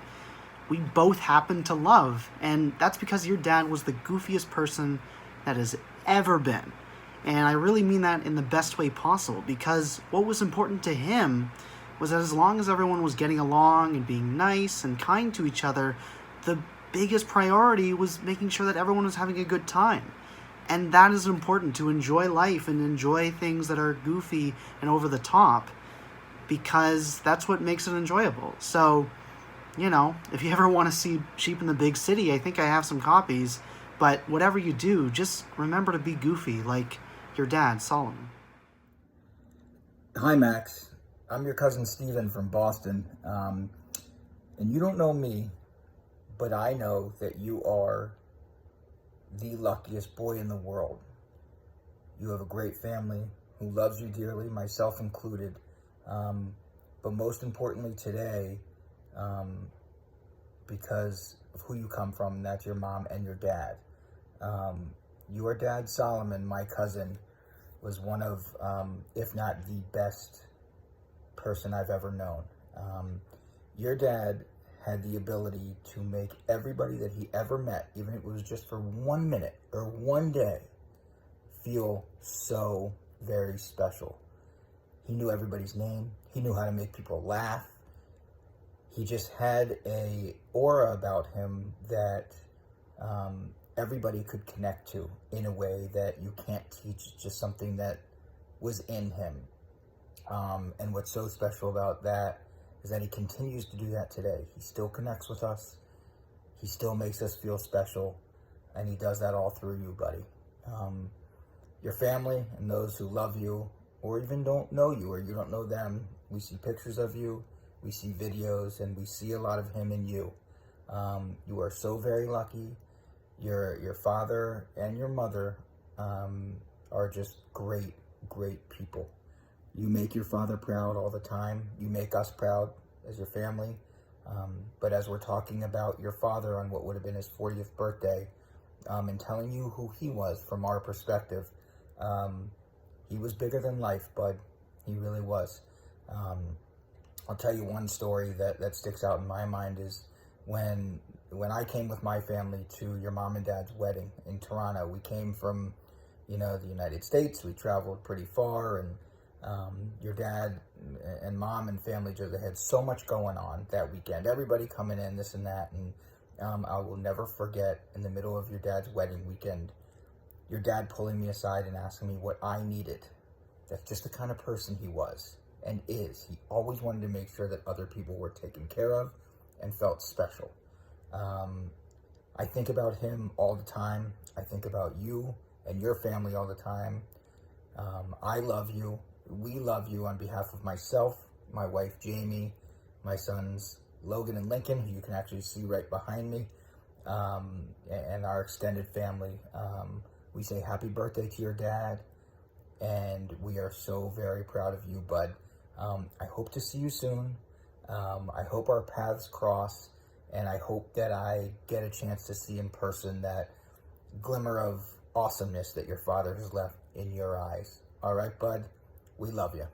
we both happen to love. And that's because your dad was the goofiest person that has ever been. And I really mean that in the best way possible, because what was important to him was that as long as everyone was getting along and being nice and kind to each other, the biggest priority was making sure that everyone was having a good time. And that is important, to enjoy life and enjoy things that are goofy and over the top, because that's what makes it enjoyable. So, you know, if you ever want to see Sheep in the Big City, I think I have some copies. But whatever you do, just remember to be goofy, like your dad, Solomon. Hi, Max. I'm your cousin Steven from Boston. And you don't know me, but I know that you are the luckiest boy in the world. You have a great family who loves you dearly, myself included. But most importantly today, because of who you come from, and that's your mom and your dad. Your dad, Solomon, my cousin, was one of, if not the best person I've ever known. Your dad had the ability to make everybody that he ever met, even if it was just for 1 minute or 1 day, feel so very special. He knew everybody's name. He knew how to make people laugh. He just had a aura about him that everybody could connect to in a way that you can't teach. It's just something that was in him. And what's so special about that is that he continues to do that today. He still connects with us. He still makes us feel special. And he does that all through you, buddy. Your family and those who love you, or even don't know you, or you don't know them, we see pictures of you, we see videos, and we see a lot of him in you. You are so very lucky. Your father and your mother are just great, great people. You make your father proud all the time. You make us proud as your family. But as we're talking about your father on what would have been his 40th birthday, and telling you who he was from our perspective, he was bigger than life, bud. He really was. I'll tell you one story that sticks out in my mind is when I came with my family to your mom and dad's wedding in Toronto. We came from, the United States. We traveled pretty far, and your dad and mom and family just had so much going on that weekend. Everybody coming in, this and that, and I will never forget, in the middle of your dad's wedding weekend, your dad pulling me aside and asking me what I needed. That's just the kind of person he was and is. He always wanted to make sure that other people were taken care of and felt special. I think about him all the time. I think about you and your family all the time. I love you. We love you on behalf of myself, my wife Jamie, my sons Logan and Lincoln, who you can actually see right behind me, and our extended family. We say happy birthday to your dad, and we are so very proud of you, bud. I hope to see you soon. I hope our paths cross, and I hope that I get a chance to see in person that glimmer of awesomeness that your father has left in your eyes. All right, bud? We love you.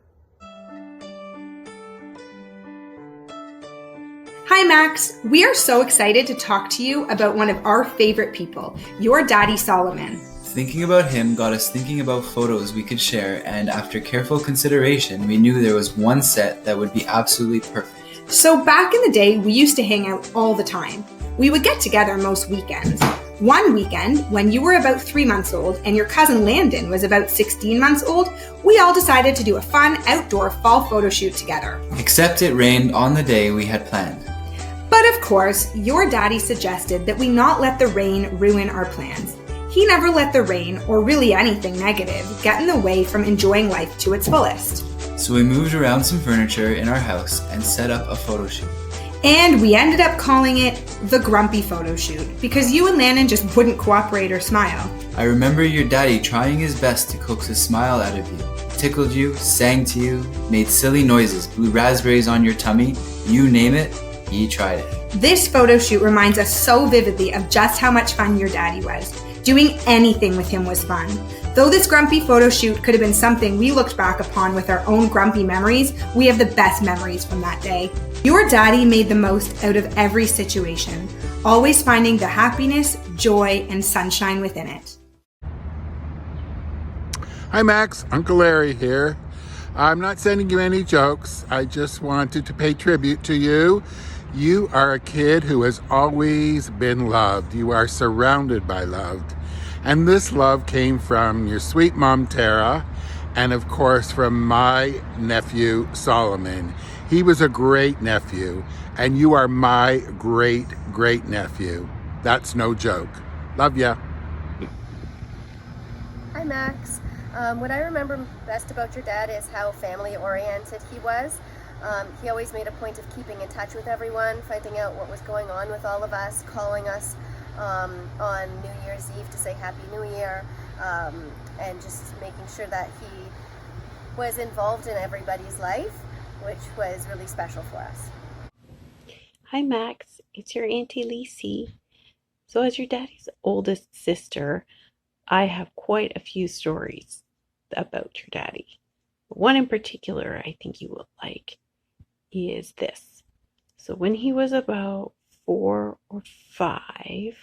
Hi, Max. We are so excited to talk to you about one of our favorite people, your daddy, Solomon. Thinking about him got us thinking about photos we could share, and after careful consideration, we knew there was one set that would be absolutely perfect. So back in the day, we used to hang out all the time. We would get together most weekends. One weekend, when you were about 3 months old and your cousin Landon was about 16 months old, we all decided to do a fun outdoor fall photo shoot together. Except it rained on the day we had planned. But of course, your daddy suggested that we not let the rain ruin our plans. He never let the rain, or really anything negative, get in the way from enjoying life to its fullest. So we moved around some furniture in our house and set up a photo shoot. And we ended up calling it the Grumpy Photo Shoot, because you and Landon just wouldn't cooperate or smile. I remember your daddy trying his best to coax a smile out of you, tickled you, sang to you, made silly noises, blew raspberries on your tummy, you name it, he tried it. This photo shoot reminds us so vividly of just how much fun your daddy was. Doing anything with him was fun. Though this grumpy photo shoot could have been something we looked back upon with our own grumpy memories, we have the best memories from that day. Your daddy made the most out of every situation, always finding the happiness, joy, and sunshine within it. Hi Max, Uncle Larry here. I'm not sending you any jokes. I just wanted to pay tribute to you. You are a kid who has always been loved. You are surrounded by love. And this love came from your sweet mom, Tara, and of course from my nephew, Solomon. He was a great nephew, and you are my great, great nephew. That's no joke. Love ya. Hi Max. What I remember best about your dad is how family oriented he was. He always made a point of keeping in touch with everyone, finding out what was going on with all of us, calling us on New Year's Eve to say Happy New Year, and just making sure that he was involved in everybody's life, which was really special for us. Hi Max, it's your Auntie Lacey. So as your daddy's oldest sister, I have quite a few stories about your daddy. One in particular I think you will like is this. So when he was about 4 or 5,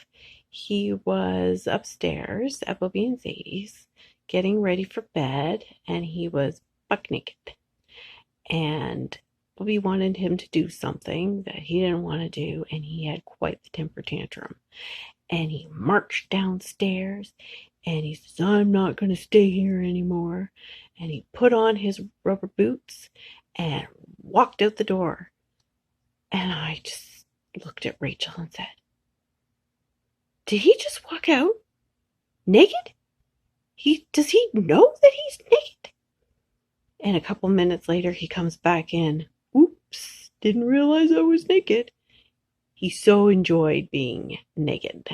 he was upstairs at Bobby and Zadie's getting ready for bed, and he was buck naked. And Bobby wanted him to do something that he didn't want to do, and he had quite the temper tantrum. And he marched downstairs, and he says, I'm not going to stay here anymore. And he put on his rubber boots and walked out the door. And I just looked at Rachel and said, did he just walk out naked? Does he know that he's naked? And a couple minutes later, he comes back in. Oops, didn't realize I was naked. He so enjoyed being naked.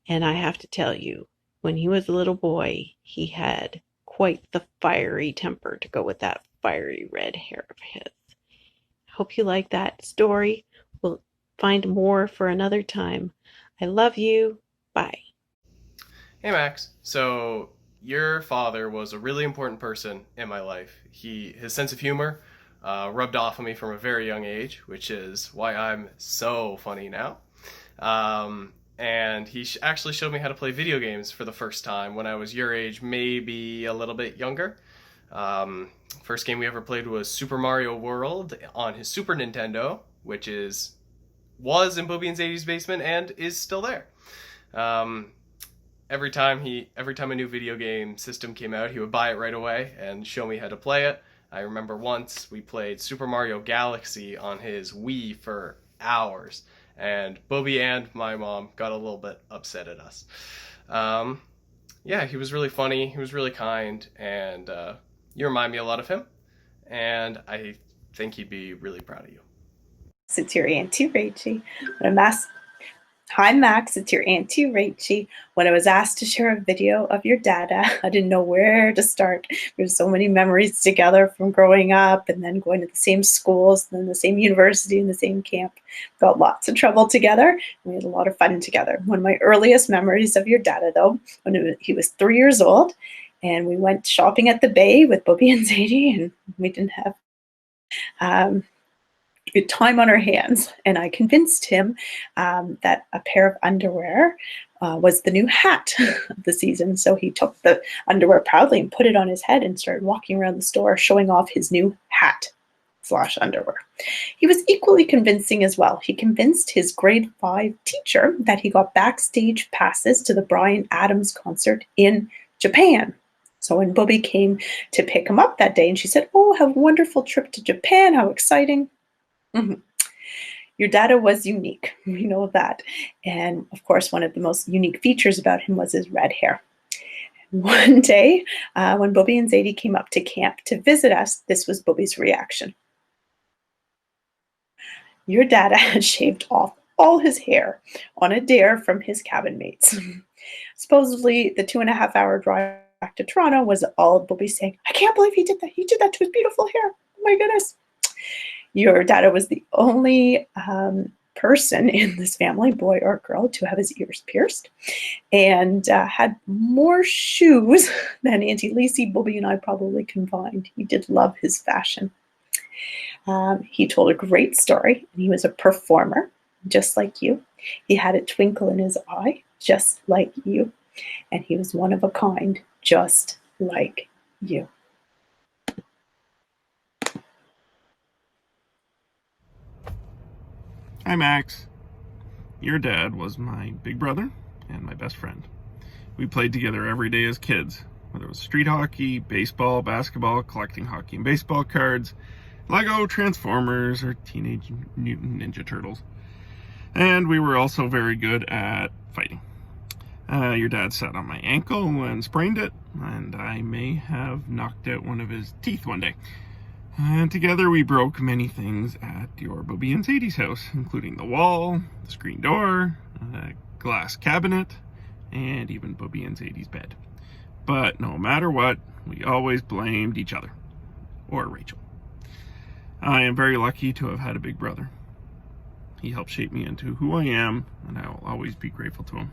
And I have to tell you, when he was a little boy, he had quite the fiery temper to go with that fiery red hair of his. Hope you like that story. We'll find more for another time. I love you. Bye. Hey Max. So your father was a really important person in my life. His sense of humor rubbed off on me from a very young age, which is why I'm so funny now. And he actually showed me how to play video games for the first time when I was your age, maybe a little bit younger. First game we ever played was Super Mario World on his Super Nintendo, which was in Bobby and Zadie's basement and is still there. Every time a new video game system came out, he would buy it right away and show me how to play it. I remember once we played Super Mario Galaxy on his Wii for hours, and Bobby and my mom got a little bit upset at us. Yeah, he was really funny, he was really kind, and you remind me a lot of him, and I think he'd be really proud of you. It's your Auntie Rachie. Hi Max, it's your Auntie Rachie. When I was asked to share a video of your dada, I didn't know where to start. There's so many memories together from growing up and then going to the same schools, and then the same university and the same camp. Got lots of trouble together, and we had a lot of fun together. One of my earliest memories of your dada, though, when he was 3 years old, and we went shopping at the Bay with Bobby and Zadie, and we didn't have good time on our hands, and I convinced him that a pair of underwear was the new hat of the season. So he took the underwear proudly and put it on his head and started walking around the store showing off his new hat / underwear. He was equally convincing as well. He convinced his grade 5 teacher that he got backstage passes to the Bryan Adams concert in Japan. So when Bobby came to pick him up that day, and she said, "Oh, have a wonderful trip to Japan, how exciting." Mm-hmm. Your dada was unique, we know that. And of course, one of the most unique features about him was his red hair. One day, when Bobby and Zadie came up to camp to visit us, this was Bobby's reaction. Your dada had shaved off all his hair on a dare from his cabin mates. Supposedly, the 2.5-hour drive back to Toronto was all Bobby saying, "I can't believe he did that. He did that to his beautiful hair. Oh my goodness." Your dada was the only person in this family, boy or girl, to have his ears pierced, and had more shoes than Auntie Lacey, Bobby, and I probably combined. He did love his fashion. He told a great story, and he was a performer, just like you. He had a twinkle in his eye, just like you. And he was one of a kind, just like you. Hi, Max. Your dad was my big brother and my best friend. We played together every day as kids, whether it was street hockey, baseball, basketball, collecting hockey and baseball cards, Lego, Transformers, or Teenage Mutant Ninja Turtles. And we were also very good at fighting. Your dad sat on my ankle and sprained it, and I may have knocked out one of his teeth one day. And together we broke many things at your Bobby and Sadie's house, including the wall, the screen door, a glass cabinet, and even Bobby and Sadie's bed. But no matter what, we always blamed each other, or Rachel. I am very lucky to have had a big brother. He helped shape me into who I am, and I will always be grateful to him.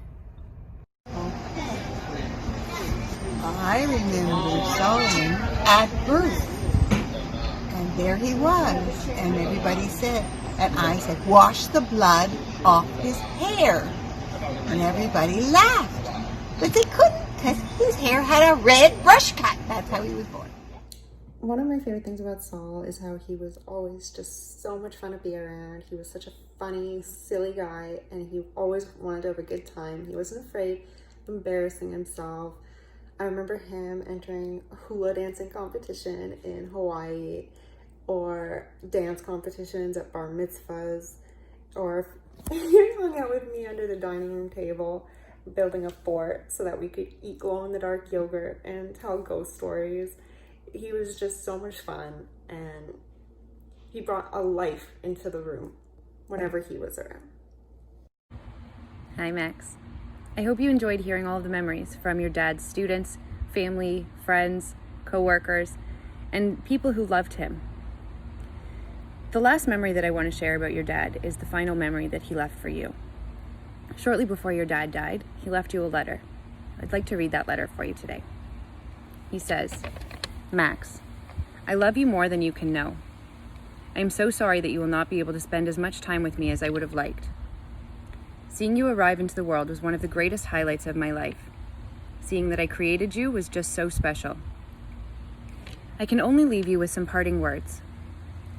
I remember Solomon at birth. And there he was. And everybody said, and I said, wash the blood off his hair. And everybody laughed. But they couldn't, because his hair had a red brush cut. That's how he was born. One of my favorite things about Saul is how he was always just so much fun to be around. He was such a funny, silly guy, and he always wanted to have a good time. He wasn't afraid of embarrassing himself. I remember him entering a hula dancing competition in Hawaii, or dance competitions at bar mitzvahs, or he hung out with me under the dining room table, building a fort so that we could eat glow-in-the-dark yogurt and tell ghost stories. He was just so much fun, and he brought a life into the room whenever he was around. Hi, Max. I hope you enjoyed hearing all of the memories from your dad's students, family, friends, co-workers, and people who loved him. The last memory that I want to share about your dad is the final memory that he left for you. Shortly before your dad died, he left you a letter. I'd like to read that letter for you today. He says, Max, I love you more than you can know. I am so sorry that you will not be able to spend as much time with me as I would have liked. Seeing you arrive into the world was one of the greatest highlights of my life. Seeing that I created you was just so special. I can only leave you with some parting words.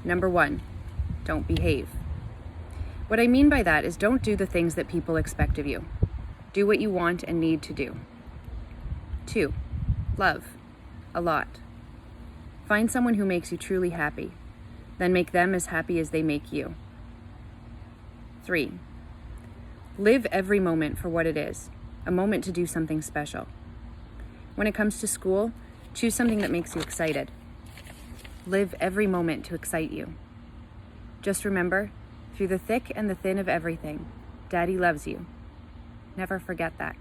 Number 1, don't behave. What I mean by that is don't do the things that people expect of you. Do what you want and need to do. 2, love. A lot. Find someone who makes you truly happy. Then make them as happy as they make you. 3, live every moment for what it is, a moment to do something special. When it comes to school, choose something that makes you excited. Live every moment to excite you. Just remember, through the thick and the thin of everything, Daddy loves you. Never forget that.